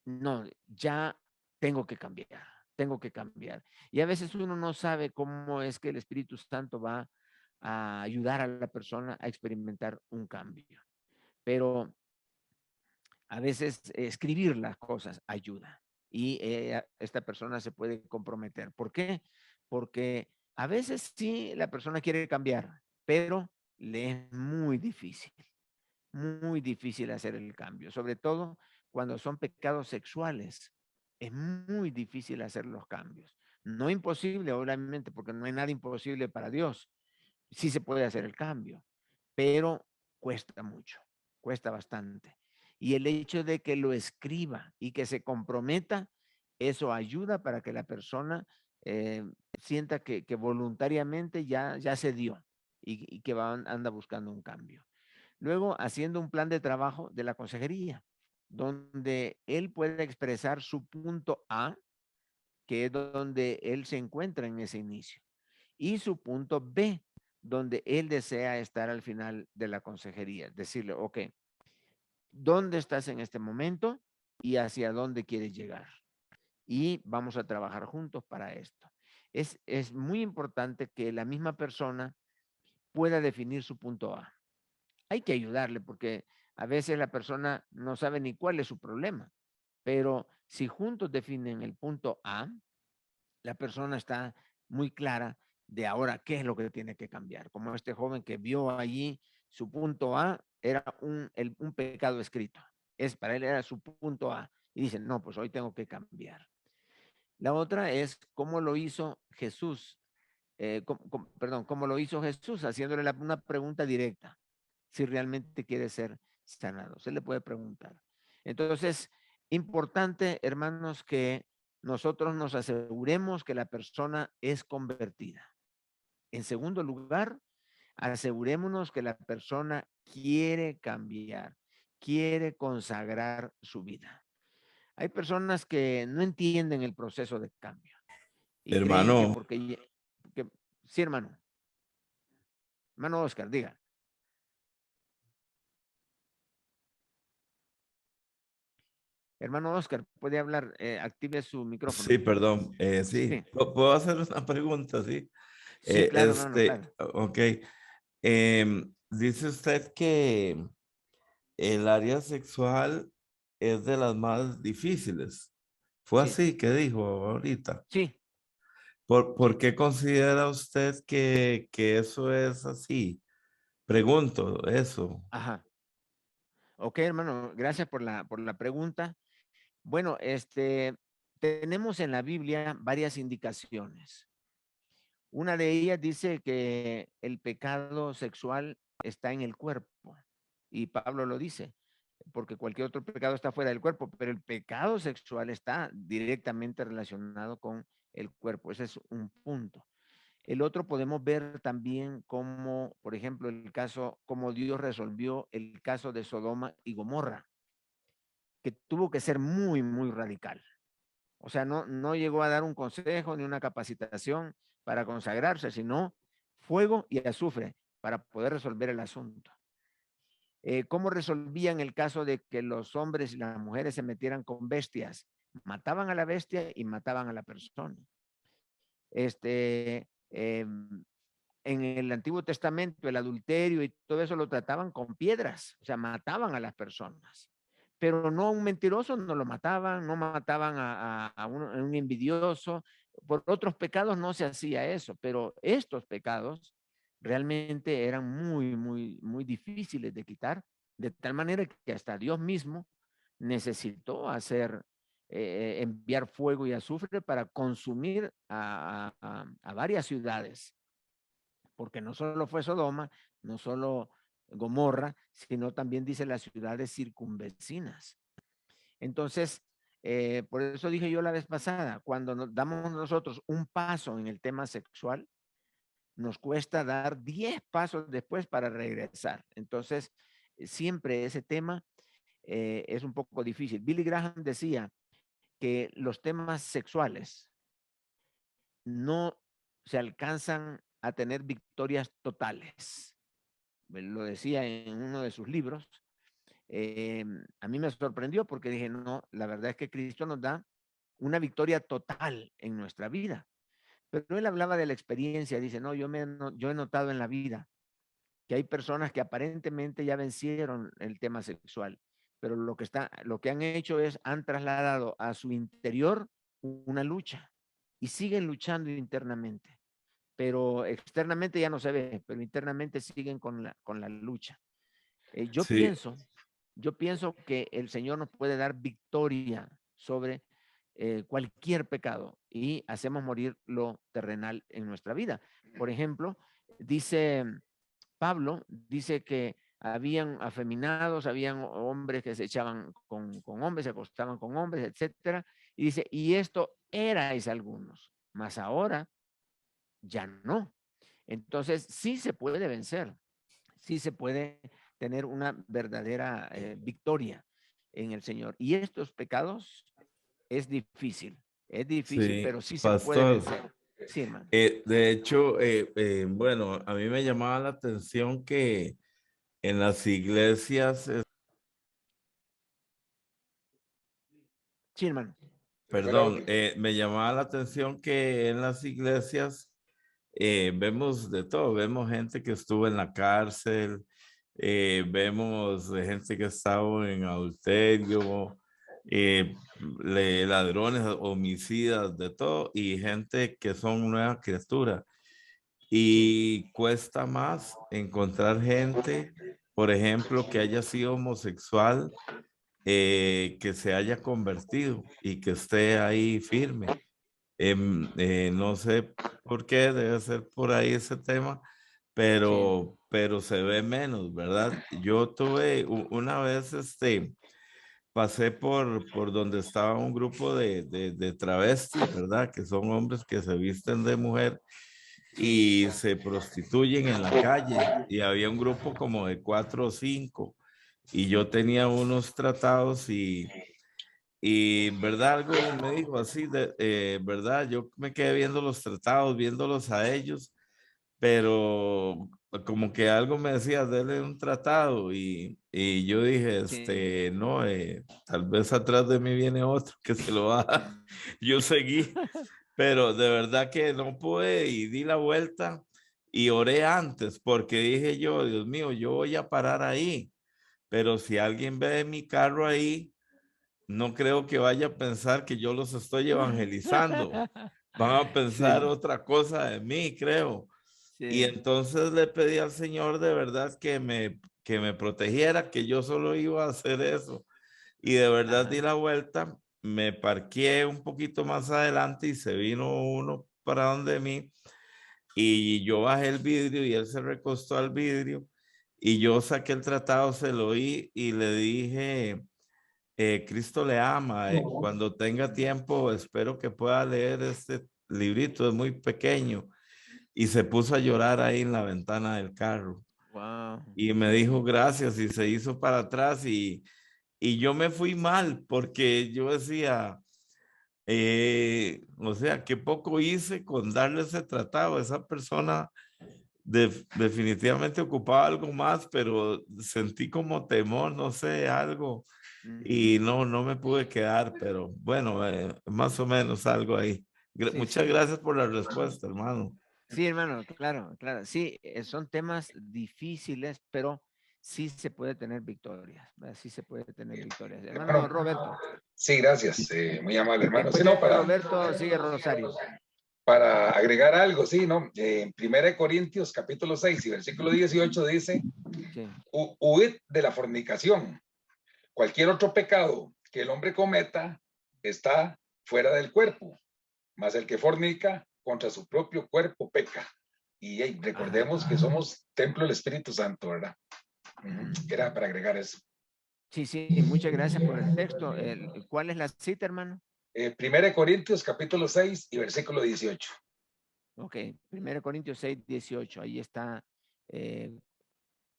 No, ya tengo que cambiar. tengo que cambiar. Y a veces uno no sabe cómo es que el Espíritu Santo va a ayudar a la persona a experimentar un cambio. Pero a veces escribir las cosas ayuda y esta persona se puede comprometer. ¿Por qué? Porque a veces sí la persona quiere cambiar, pero le es muy difícil hacer el cambio, sobre todo cuando son pecados sexuales. Es muy difícil hacer los cambios. No imposible, obviamente, porque no hay nada imposible para Dios. Sí se puede hacer el cambio, pero cuesta mucho, cuesta bastante. Y el hecho de que lo escriba y que se comprometa, eso ayuda para que la persona eh, sienta que voluntariamente ya se dio y que anda buscando un cambio. Luego, haciendo un plan de trabajo de la consejería, donde él puede expresar su punto A, que es donde él se encuentra en ese inicio, y su punto B, donde él desea estar al final de la consejería. Decirle, ok, ¿dónde estás en este momento y hacia dónde quieres llegar? Y vamos a trabajar juntos para esto. Es muy importante que la misma persona pueda definir su punto A. Hay que ayudarle porque a veces la persona no sabe ni cuál es su problema, pero si juntos definen el punto A, la persona está muy clara de ahora qué es lo que tiene que cambiar. Como este joven que vio allí su punto A era un pecado escrito. Para él era su punto A. Y dice, no, pues hoy tengo que cambiar. La otra es cómo lo hizo Jesús. Cómo lo hizo Jesús, haciéndole una pregunta directa. Si realmente quiere ser sanado. Se le puede preguntar. Entonces, importante, hermanos, que nosotros nos aseguremos que la persona es convertida. En segundo lugar, asegurémonos que la persona quiere cambiar, quiere consagrar su vida. Hay personas que no entienden el proceso de cambio y creen que Hermano, porque sí, hermano. Hermano Oscar, diga. Hermano Oscar, puede hablar, active su micrófono. sí, perdón, sí, Sí, ¿puedo hacer una pregunta? Sí, sí, claro, no, claro. ok. Dice usted que el área sexual es de las más difíciles. ¿Fue Sí, así que dijo ahorita? sí, ¿Por sí. qué considera usted que eso es así? Pregunto eso. Ajá. Ok, hermano, gracias por la pregunta. Bueno, tenemos en la Biblia varias indicaciones. Una de ellas dice que el pecado sexual está en el cuerpo. Y Pablo lo dice, porque cualquier otro pecado está fuera del cuerpo, pero el pecado sexual está directamente relacionado con el cuerpo. Ese es un punto. El otro podemos ver también como, por ejemplo, como Dios resolvió el caso de Sodoma y Gomorra, que tuvo que ser muy radical. O sea, no llegó a dar un consejo ni una capacitación para consagrarse, sino fuego y azufre para poder resolver el asunto. ¿Cómo resolvían el caso de que los hombres y las mujeres se metieran con bestias? Mataban a la bestia y mataban a la persona. En el Antiguo Testamento, el adulterio y todo eso lo trataban con piedras, o sea, mataban a las personas. Pero no a un mentiroso, no lo mataban, no mataban a un envidioso. Por otros pecados no se hacía eso, pero estos pecados realmente eran muy difíciles de quitar, de tal manera que hasta Dios mismo necesitó enviar fuego y azufre para consumir a varias ciudades, porque no solo fue Sodoma, no solo Gomorra, sino también dice las ciudades circunvecinas. Entonces, por eso dije yo la vez pasada, cuando nos damos nosotros un paso en el tema sexual, nos cuesta dar 10 pasos después para regresar. Entonces, siempre ese tema es un poco difícil. Billy Graham decía que los temas sexuales no se alcanzan a tener victorias totales. Lo decía en uno de sus libros. A mí me sorprendió porque dije, no, la verdad es que Cristo nos da una victoria total en nuestra vida. Pero él hablaba de la experiencia, dice, no, yo he notado en la vida que hay personas que aparentemente ya vencieron el tema sexual, pero lo que han hecho es, han trasladado a su interior una lucha y siguen luchando internamente, pero externamente ya no se ve, pero internamente siguen con la lucha. Yo Sí, pienso que el Señor nos puede dar victoria sobre cualquier pecado y hacemos morir lo terrenal en nuestra vida. Por ejemplo, dice Pablo, dice que habían afeminados, habían hombres que se echaban con hombres, se acostaban con hombres, etcétera. Y dice, y esto erais algunos, mas ahora ya no. Entonces, sí se puede vencer, sí se puede tener una verdadera victoria en el Señor. Y estos pecados es difícil, sí, pero sí se puede pastor. vencer. Sí, hermano. De hecho, bueno, a mí me llamaba la atención que en las iglesias, Sí, hermano. perdón, me llamaba la atención que en las iglesias vemos de todo, vemos gente que estuvo en la cárcel, vemos de gente que estaba en adulterio, ladrones, homicidas, de todo, y gente que son nuevas criaturas. Y cuesta más encontrar gente, por ejemplo, que haya sido homosexual, que se haya convertido y que esté ahí firme. No sé por qué, debe ser por ahí ese tema, Sí. pero se ve menos, ¿verdad? Yo tuve una vez, pasé por donde estaba un grupo de travestis, ¿verdad? Que son hombres que se visten de mujer y se prostituyen en la calle. Y había un grupo como de 4 o 5 y yo tenía unos tratados y verdad, algo me dijo así, verdad, yo me quedé viendo los tratados, viéndolos a ellos, pero como que algo me decía, dele un tratado y yo dije, Sí. no, tal vez atrás de mí viene otro que se lo va a dar. Yo seguí, pero de verdad que no pude y di la vuelta y oré antes porque dije yo, Dios mío, yo voy a parar ahí, pero si alguien ve mi carro ahí, no creo que vaya a pensar que yo los estoy evangelizando. Van a pensar Sí, otra cosa de mí, creo. Y sí. entonces le pedí al Señor de verdad que me protegiera, que yo solo iba a hacer eso. Y de verdad di Ajá. la vuelta, me parqué un poquito más adelante y se vino uno para donde mí y yo bajé el vidrio y él se recostó al vidrio y yo saqué el tratado, se lo oí y le dije, Cristo le ama, cuando tenga tiempo espero que pueda leer este librito, es muy pequeño. Y se puso a llorar ahí en la ventana del carro. Wow. Y me dijo gracias y se hizo para atrás y yo me fui mal porque yo decía, o sea, qué poco hice con darle ese tratado. Esa persona definitivamente ocupaba algo más, pero sentí como temor, no sé, algo. Y no me pude quedar, pero bueno, más o menos algo ahí. Sí, Muchas sí. gracias por la respuesta, hermano. Sí, hermano, claro, claro. Sí, son temas difíciles, pero sí se puede tener victorias, ¿verdad? Sí se puede tener victorias. Hermano Hermano, Roberto. sí, gracias, muy amable, hermano. Sí, Después no, de Roberto sigue Rosario. para agregar algo, sí, ¿no? En 1 Corintios capítulo 6 y versículo 18 dice, Sí. Huid de la fornicación. Cualquier otro pecado que el hombre cometa está fuera del cuerpo, mas el que fornica contra su propio cuerpo peca. Y recordemos que somos templo del Espíritu Santo, ¿verdad? Era para agregar eso. Sí, sí, muchas gracias por el texto. ¿Cuál es la cita, hermano? 1 Corintios capítulo 6 y versículo 18. Ok, 1 Corintios 6, 18. Ahí está.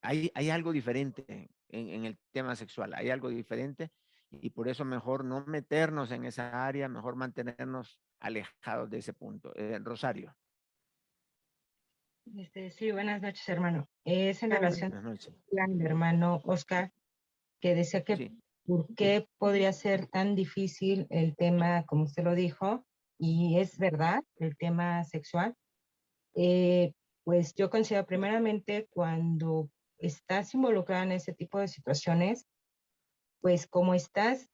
Hay algo diferente en el tema sexual, hay algo diferente y por eso mejor no meternos en esa área, mejor mantenernos alejados de ese punto. Rosario. Sí, buenas noches, hermano. Es en relación Buenas noches. al hermano Oscar, que decía que Sí. ¿Por qué podría ser tan difícil el tema, como usted lo dijo? Y es verdad, el tema sexual. Pues yo considero primeramente cuando estás involucrada en ese tipo de situaciones, pues como estás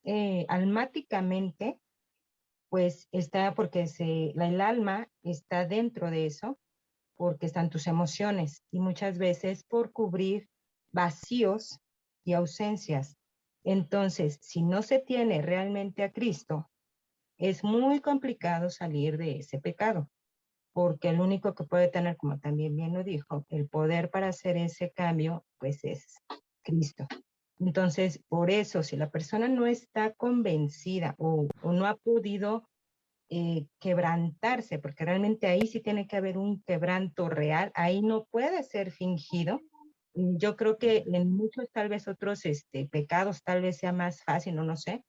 almáticamente, pues está porque el alma está dentro de eso, porque están tus emociones y muchas veces por cubrir vacíos y ausencias. Entonces, si no se tiene realmente a Cristo, es muy complicado salir de ese pecado, porque el único que puede tener, como también bien lo dijo, el poder para hacer ese cambio, pues es Cristo. Entonces, por eso, si la persona no está convencida o no ha podido quebrantarse, porque realmente ahí sí tiene que haber un quebranto real, ahí no puede ser fingido. Yo creo que en muchos tal vez otros pecados tal vez sea más fácil, no sé.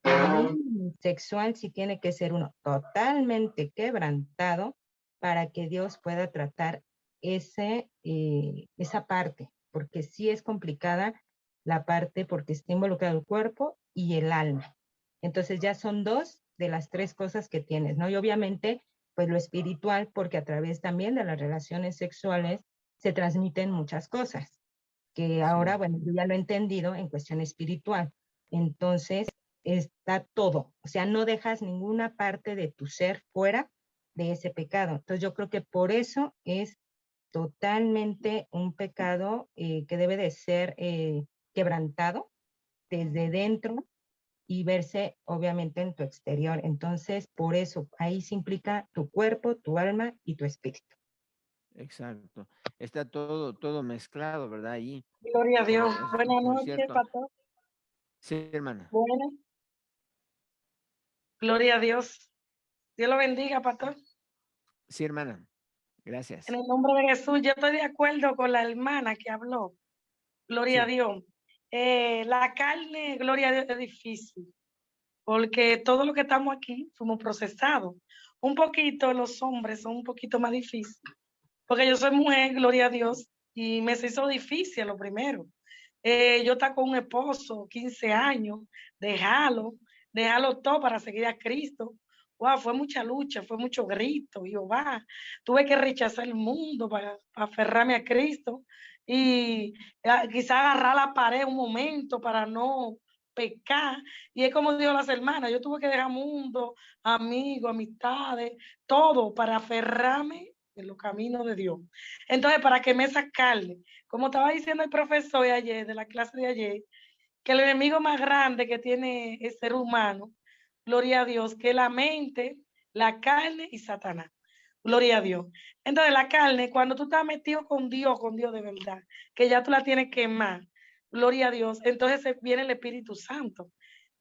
El sexual sí tiene que ser uno totalmente quebrantado para que Dios pueda tratar esa parte, porque sí es complicada la parte porque está involucrado el cuerpo y el alma. Entonces ya son dos de las tres cosas que tienes, ¿no? Y obviamente, pues lo espiritual, porque a través también de las relaciones sexuales se transmiten muchas cosas, que ahora, bueno, yo ya lo he entendido en cuestión espiritual. Entonces, está todo, o sea, no dejas ninguna parte de tu ser fuera de ese pecado. Entonces, yo creo que por eso es totalmente un pecado que debe de ser quebrantado desde dentro y verse obviamente en tu exterior. Entonces, por eso, ahí se implica tu cuerpo, tu alma y tu espíritu. Exacto. Está todo mezclado, ¿verdad? Ahí. Gloria a Dios. Buenas Por noches, cierto. pastor. Sí, hermana. Buenas. Gloria a Dios. Dios lo bendiga, pastor. Sí, hermana. Gracias. En el nombre de Jesús, yo estoy de acuerdo con la hermana que habló. Gloria a Dios. La carne, gloria a Dios, es difícil, porque todo lo que estamos aquí fuimos procesados. Un poquito los hombres son un poquito más difíciles, porque yo soy mujer, gloria a Dios, y me se hizo difícil lo primero. Yo estaba con un esposo, 15 años, dejarlo todo para seguir a Cristo. Wow, fue mucha lucha, fue mucho grito. Yo, tuve que rechazar el mundo para aferrarme a Cristo y quizá agarrar la pared un momento para no pecar. Y es como dijo las hermanas, yo tuve que dejar mundo, amigos, amistades, todo para aferrarme en los caminos de Dios. Entonces, para que me sacarle, como estaba diciendo el profesor de ayer, de la clase de ayer, que el enemigo más grande que tiene el ser humano, gloria a Dios, que la mente, la carne y Satanás. Gloria a Dios. Entonces, la carne, cuando tú estás metido con Dios de verdad, que ya tú la tienes quemar, gloria a Dios, entonces viene el Espíritu Santo.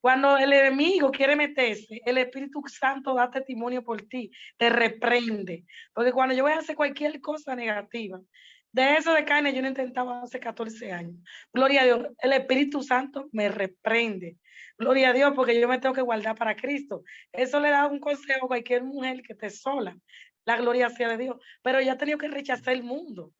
Cuando el enemigo quiere meterse, el Espíritu Santo da testimonio por ti, te reprende. Porque cuando yo voy a hacer cualquier cosa negativa, de eso de carne yo no intentaba hace 14 años. Gloria a Dios, el Espíritu Santo me reprende. Gloria a Dios, porque yo me tengo que guardar para Cristo. Eso le da un consejo a cualquier mujer que esté sola. La gloria sea de Dios. Pero ella ha tenido que rechazar el mundo.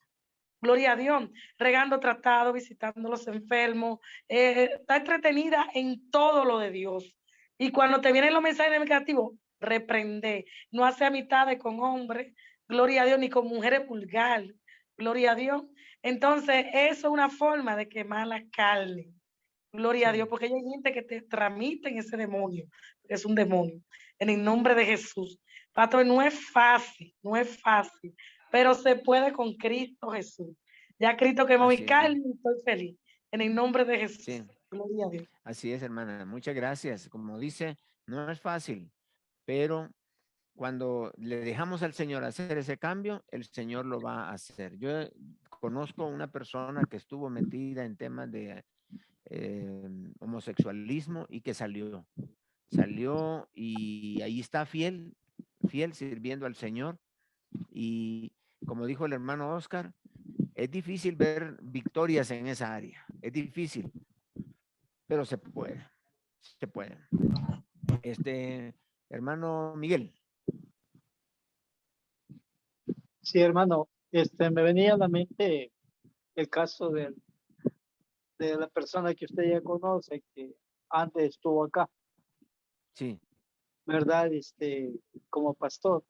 Gloria a Dios, regando tratados, visitando a los enfermos, está entretenida en todo lo de Dios. Y cuando te vienen los mensajes negativos, reprende. No hace amistades con hombres, gloria a Dios, ni con mujeres vulgar, gloria a Dios. Entonces, eso es una forma de quemar la carne. Gloria a Dios, porque hay gente que te tramiten ese demonio, es un demonio. En el nombre de Jesús. Pastor, no es fácil, pero se puede con Cristo Jesús. Ya Cristo quemó mi carne y estoy feliz. En el nombre de Jesús. Sí. Gloria a Dios. Así es, hermana. Muchas gracias. Como dice, no es fácil, pero cuando le dejamos al Señor hacer ese cambio, el Señor lo va a hacer. Yo conozco una persona que estuvo metida en temas de homosexualismo y que salió y ahí está fiel sirviendo al Señor. Y como dijo el hermano Oscar, es difícil ver victorias en esa área, es difícil, pero se puede. Hermano Miguel. Sí, hermano, me venía a la mente el caso de la persona que usted ya conoce, que antes estuvo acá, Sí, ¿verdad? Como pastor.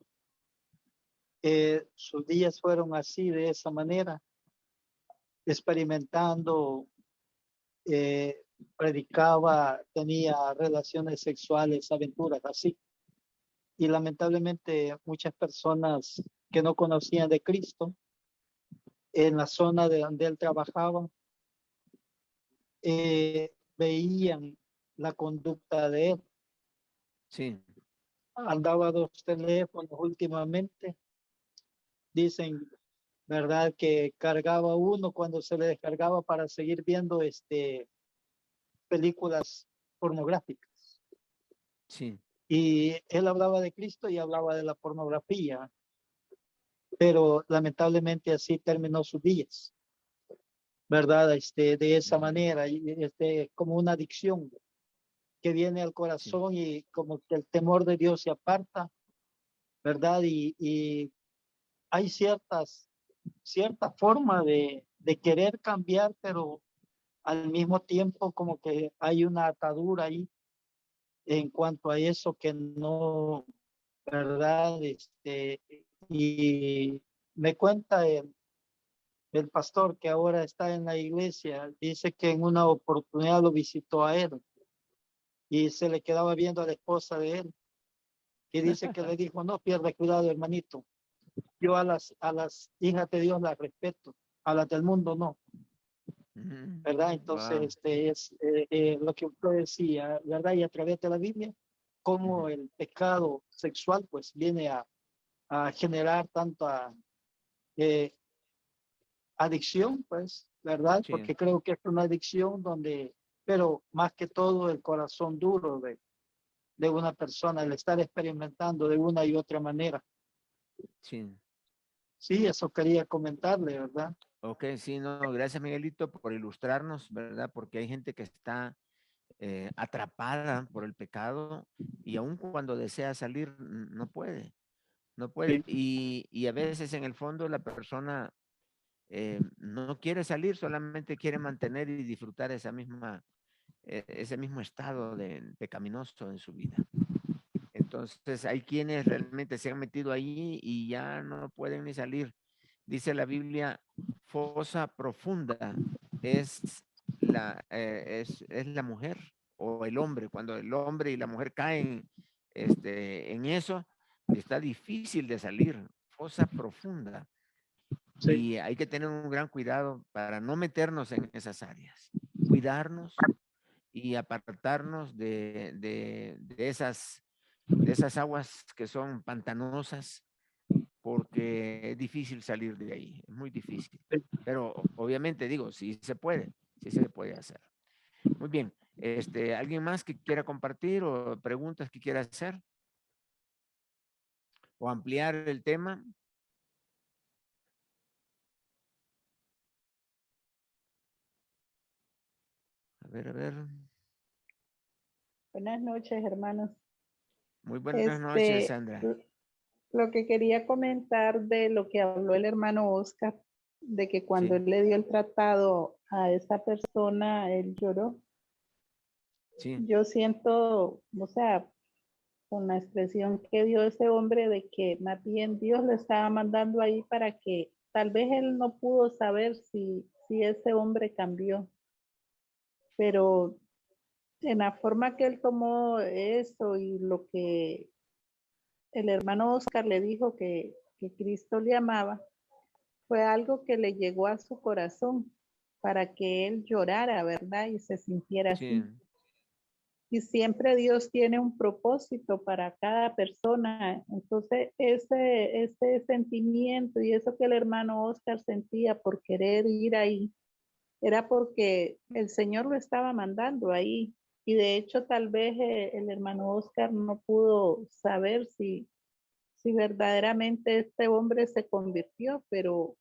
Sus días fueron así, de esa manera, experimentando, eh, predicaba, tenía relaciones sexuales, aventuras así. Y lamentablemente muchas personas que no conocían de Cristo, en la zona de donde él trabajaba, veían la conducta de él. sí, Andaba 2 teléfonos últimamente, dicen, ¿verdad? Que cargaba uno cuando se le descargaba para seguir viendo películas pornográficas. sí, Y él hablaba de Cristo y hablaba de la pornografía, pero lamentablemente así terminó sus días, ¿verdad? De esa manera, y como una adicción que viene al sí, corazón y como que el temor de Dios se aparta, ¿verdad? Y hay cierta forma de querer cambiar, pero al mismo tiempo como que hay una atadura ahí en cuanto a eso que no, ¿verdad? Y me cuenta el pastor que ahora está en la iglesia, dice que en una oportunidad lo visitó a él y se le quedaba viendo a la esposa de él y dice que le dijo, no pierda cuidado, hermanito, yo a las hijas de Dios las respeto, a las del mundo no, ¿verdad? Entonces, wow, es lo que usted decía, ¿verdad? Y a través de la Biblia, cómo el pecado sexual pues viene a generar tanta eh, adicción, pues, ¿verdad? sí, Porque creo que es una adicción donde, pero más que todo el corazón duro de una persona, el estar experimentando de una y otra manera. sí. Sí, eso quería comentarle, ¿verdad? Ok, sí, no, gracias Miguelito por ilustrarnos, ¿verdad? Porque hay gente que está atrapada por el pecado y aun cuando desea salir, no puede, no puede. Sí, Y a veces en el fondo la persona no quiere salir, solamente quiere mantener y disfrutar ese mismo estado de pecaminoso en su vida. Entonces hay quienes realmente se han metido ahí y ya no pueden ni salir. Dice la Biblia, fosa profunda es es la mujer o el hombre. Cuando el hombre y la mujer caen en eso, está difícil de salir. Fosa profunda. sí, Y hay que tener un gran cuidado para no meternos en esas áreas. Cuidarnos y apartarnos de esas aguas que son pantanosas, porque es difícil salir de ahí, es muy difícil. sí. Pero obviamente digo, sí se puede hacer. Muy bien, ¿alguien más que quiera compartir o preguntas que quiera hacer o ampliar el tema? A ver, a ver. Buenas noches, hermanos. Muy buenas noches, Sandra. Lo que quería comentar de lo que habló el hermano Oscar, de que cuando Sí, él le dio el tratado a esa persona, él lloró. sí, Yo siento, o sea, con la expresión que dio ese hombre de que más bien Dios lo estaba mandando ahí para que tal vez él no pudo saber si ese hombre cambió, pero en la forma que él tomó eso y lo que el hermano Oscar le dijo que Cristo le amaba, fue algo que le llegó a su corazón para que él llorara, ¿verdad? Y se sintiera sí, así. Y siempre Dios tiene un propósito para cada persona. Entonces, ese sentimiento y eso que el hermano Oscar sentía por querer ir ahí, era porque el Señor lo estaba mandando ahí. Y de hecho, tal vez el hermano Oscar no pudo saber si verdaderamente este hombre se convirtió, pero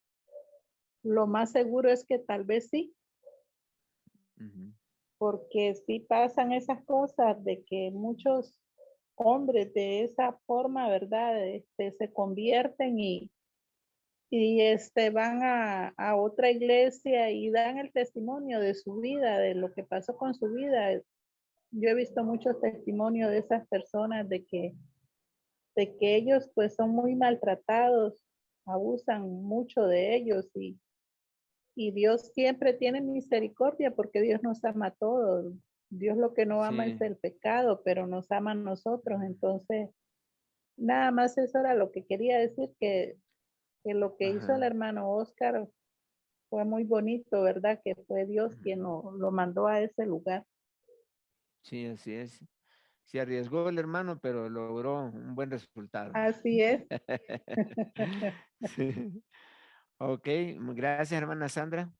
lo más seguro es que tal vez sí, ujú, porque sí pasan esas cosas de que muchos hombres de esa forma, ¿verdad? Se convierten y van a otra iglesia y dan el testimonio de su vida, de lo que pasó con su vida. yo he visto muchos testimonios de esas personas de que ellos pues son muy maltratados, abusan mucho de ellos y Dios siempre tiene misericordia porque Dios nos ama a todos. Dios lo que no ama es Sí. el pecado, pero nos ama a nosotros. Entonces, nada más eso era lo que quería decir, que lo que hizo el Ajá. hermano Oscar fue muy bonito, ¿verdad? Que fue Dios quien lo mandó a ese lugar. Sí, así es. Se arriesgó el hermano, pero logró un buen resultado. Así es. Sí. Ok, gracias, hermana Sandra.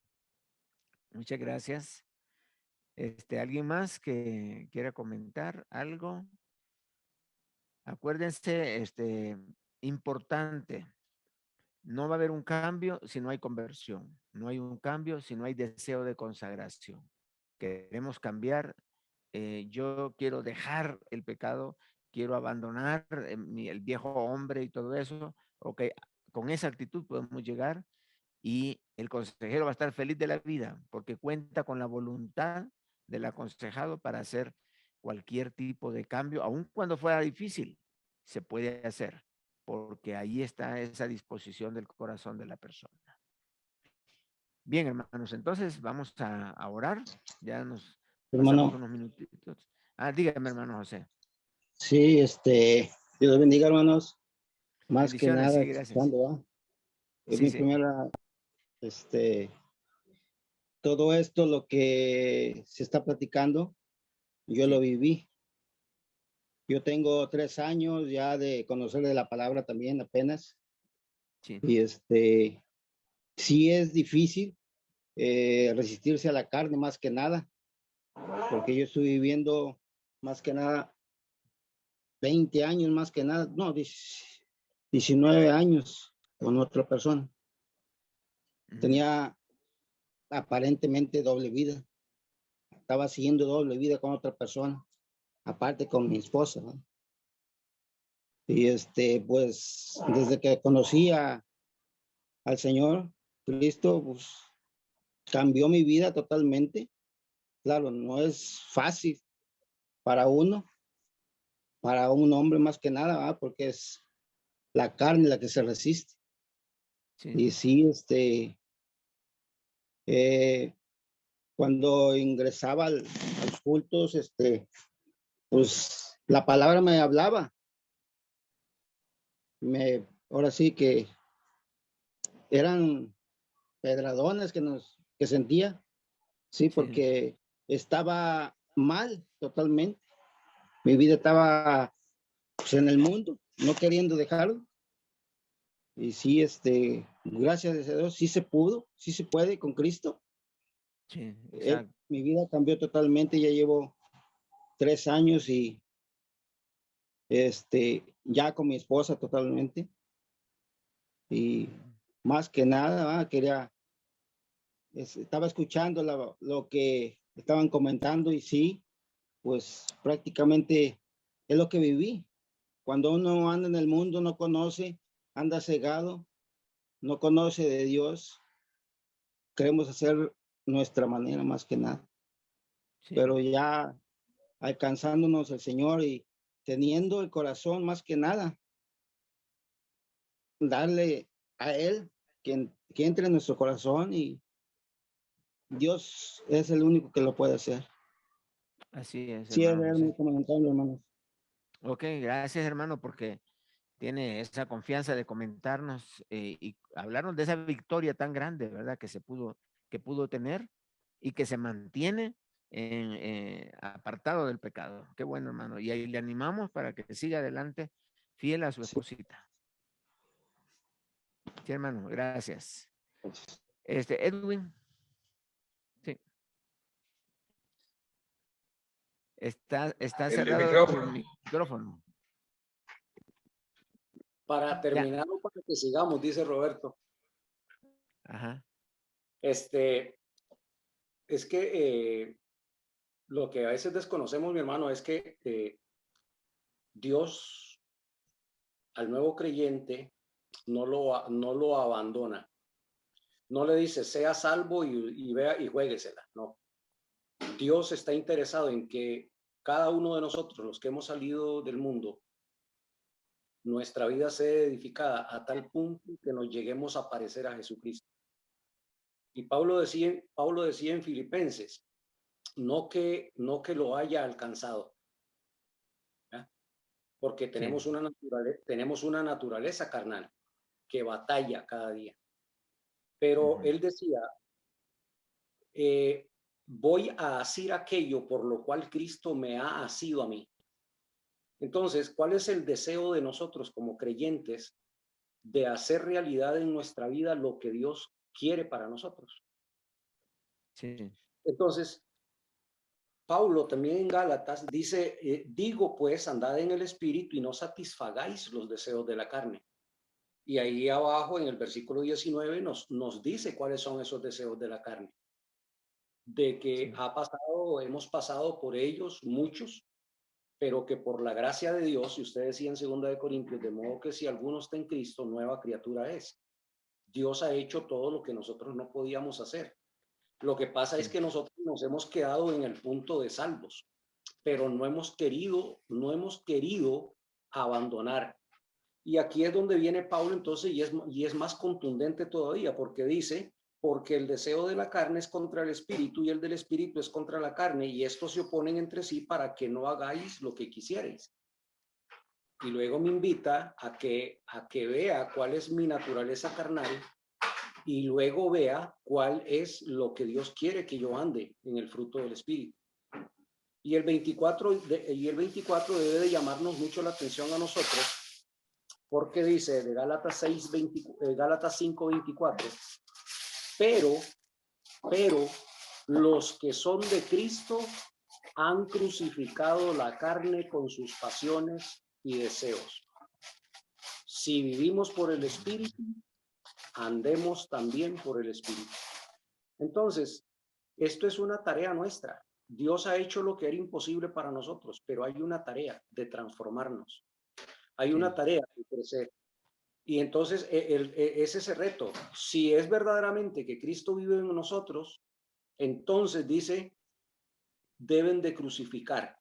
Muchas gracias. ¿Alguien más que quiera comentar algo? Acuérdense, importante, no va a haber un cambio si no hay conversión. No hay un cambio si no hay deseo de consagración. Queremos cambiar. Yo quiero dejar el pecado, quiero abandonar el viejo hombre y todo eso. Ok, con esa actitud podemos llegar y el consejero va a estar feliz de la vida porque cuenta con la voluntad del aconsejado para hacer cualquier tipo de cambio, aun cuando fuera difícil, se puede hacer, porque ahí está esa disposición del corazón de la persona. Bien, hermanos, entonces vamos a orar. Ya nos pasamos Hermano, unos minutitos. Dígame, hermano José. sí, Dios los bendiga, hermanos. Más que Bendiciones, nada, sí, gracias. escuchando, ¿va? Es Sí, mi sí. primera, todo esto, lo que se está platicando, yo lo Sí. viví. Yo tengo 3 años ya de conocer de la palabra también apenas. Sí. Y sí es difícil resistirse a la carne más que nada, porque yo estoy viviendo más que nada 20 años más que nada, no, 19 años con otra persona. Tenía aparentemente doble vida. Estaba siguiendo doble vida con otra persona, aparte con mi esposa, ¿no? Y pues desde que conocí al Señor Cristo, pues cambió mi vida totalmente. Claro, no es fácil para uno, para un hombre más que nada, ¿verdad? Porque es la carne la que se resiste. Sí. Y sí, cuando ingresaba a los cultos, pues la palabra me hablaba. Ahora sí que eran pedradones que sentía, sí, porque estaba mal totalmente. Mi vida estaba pues, en el mundo, no queriendo dejarlo. Y sí, gracias a Dios, sí se pudo, sí se puede con Cristo. Sí, exacto. Mi vida cambió totalmente, ya llevo 3 años y ya con mi esposa totalmente. Y más que nada, estaba escuchando lo que estaban comentando y sí, pues prácticamente es lo que viví. Cuando uno anda en el mundo, no conoce, anda cegado, no conoce de Dios, queremos hacer nuestra manera más que nada. Sí. Pero ya alcanzándonos el Señor y teniendo el corazón más que nada, darle a Él que entre en nuestro corazón y Dios es el único que lo puede hacer. Así es, Sí, es hermano José. mi comentario, hermanos. Ok, gracias, hermano, porque tiene esa confianza de comentarnos y hablarnos de esa victoria tan grande, ¿verdad? Que pudo tener y que se mantiene apartado del pecado. Qué bueno, hermano. Y ahí le animamos para que siga adelante fiel a su esposita. Sí, hermano, gracias. Edwin. Sí. Está El cerrado tu micrófono. micrófono. Para terminar, para que sigamos, dice Roberto. Ajá. Es que lo que a veces desconocemos, mi hermano, es que Dios al nuevo creyente no lo abandona. No le dice, sea salvo y vea y juéguesela. No. Dios está interesado en que cada uno de nosotros, los que hemos salido del mundo, nuestra vida sea edificada a tal punto que nos lleguemos a parecer a Jesucristo. Y Pablo decía en Filipenses, no que lo haya alcanzado, ¿ya? Porque tenemos una naturaleza carnal que batalla cada día. Pero él decía, voy a hacer aquello por lo cual Cristo me ha asido a mí. Entonces, ¿cuál es el deseo de nosotros como creyentes de hacer realidad en nuestra vida lo que Dios quiere para nosotros? Sí. Entonces, Pablo también en Gálatas dice, digo pues, andad en el espíritu y no satisfagáis los deseos de la carne. Y ahí abajo en el versículo 19 nos dice cuáles son esos deseos de la carne. De que hemos pasado por ellos muchos, pero que por la gracia de Dios, y usted decía en 2 de Corintios, de modo que si alguno está en Cristo, nueva criatura es. Dios ha hecho todo lo que nosotros no podíamos hacer. Lo que pasa es que nosotros nos hemos quedado en el punto de salvos, pero no hemos querido abandonar. Y aquí es donde viene Pablo entonces y es más contundente todavía, porque dice, porque el deseo de la carne es contra el espíritu y el del espíritu es contra la carne, y estos se oponen entre sí para que no hagáis lo que quisierais. Y luego me invita a que vea cuál es mi naturaleza carnal y luego vea cuál es lo que Dios quiere que yo ande en el fruto del espíritu. Y el 24 debe de llamarnos mucho la atención a nosotros, porque dice de Gálatas 5:24, pero los que son de Cristo han crucificado la carne con sus pasiones y deseos. Si vivimos por el Espíritu, andemos también por el Espíritu. Entonces, esto es una tarea nuestra. Dios ha hecho lo que era imposible para nosotros, pero hay una tarea de transformarnos. Hay una tarea de crecer. Y entonces es ese reto. Si es verdaderamente que Cristo vive en nosotros, entonces dice, deben de crucificar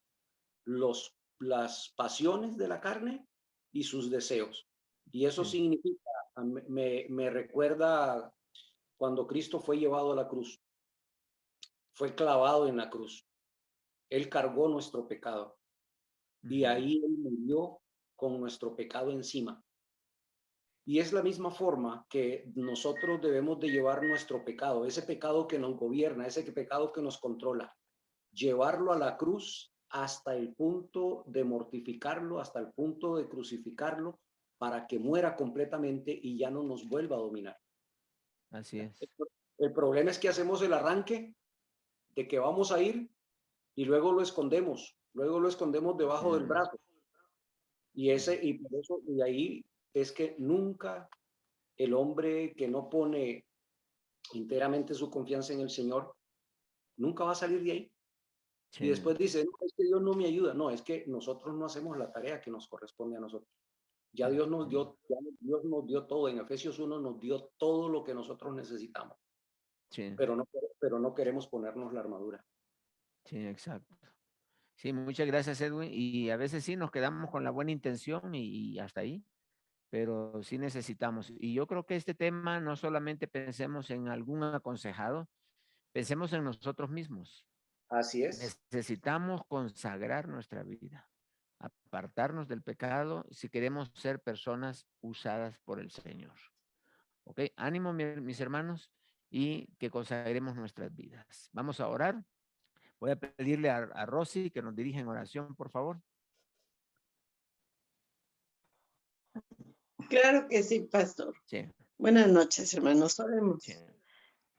las pasiones de la carne y sus deseos. Y eso significa, me recuerda cuando Cristo fue llevado a la cruz, fue clavado en la cruz. Él cargó nuestro pecado y ahí Él murió con nuestro pecado encima. Y es la misma forma que nosotros debemos de llevar nuestro pecado, ese pecado que nos gobierna, ese pecado que nos controla, llevarlo a la cruz hasta el punto de mortificarlo, hasta el punto de crucificarlo, para que muera completamente y ya no nos vuelva a dominar. Así es. El problema es que hacemos el arranque de que vamos a ir y luego lo escondemos debajo del brazo. Y ahí es que nunca el hombre que no pone enteramente su confianza en el Señor, nunca va a salir de ahí. Y después dice, no, es que Dios no me ayuda. No, es que nosotros no hacemos la tarea que nos corresponde a nosotros. Ya Dios nos dio todo. En Efesios 1 nos dio todo lo que nosotros necesitamos. Pero no queremos ponernos la armadura. Sí, exacto. Sí, muchas gracias, Edwin. Y a veces sí nos quedamos con la buena intención y hasta ahí, pero sí necesitamos. Y yo creo que este tema no solamente pensemos en algún aconsejado, pensemos en nosotros mismos. Así es. Necesitamos consagrar nuestra vida, apartarnos del pecado si queremos ser personas usadas por el Señor. ¿Ok? Ánimo, mis hermanos, y que consagremos nuestras vidas. Vamos a orar. Voy a pedirle a Rosy que nos dirija en oración, por favor. Claro que sí, pastor. Sí. Buenas noches, hermanos. Oremos. Sí.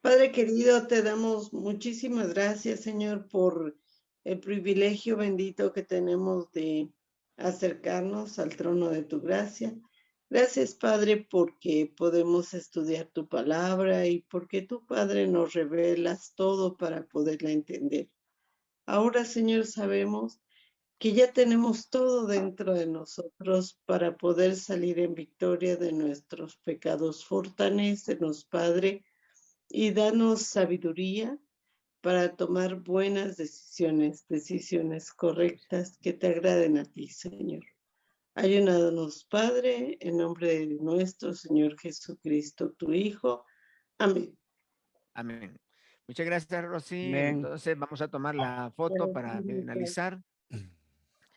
Padre querido, te damos muchísimas gracias, Señor, por el privilegio bendito que tenemos de acercarnos al trono de tu gracia. Gracias, Padre, porque podemos estudiar tu palabra y porque tú, Padre, nos revelas todo para poderla entender. Ahora, Señor, sabemos que ya tenemos todo dentro de nosotros para poder salir en victoria de nuestros pecados. Fortalécenos, Padre, y danos sabiduría para tomar buenas decisiones, decisiones correctas que te agraden a ti, Señor. Ayúdanos, Padre, en nombre de nuestro Señor Jesucristo, tu Hijo. Amén. Amén. Muchas gracias, Rosy. Amén. Entonces vamos a tomar la foto para finalizar.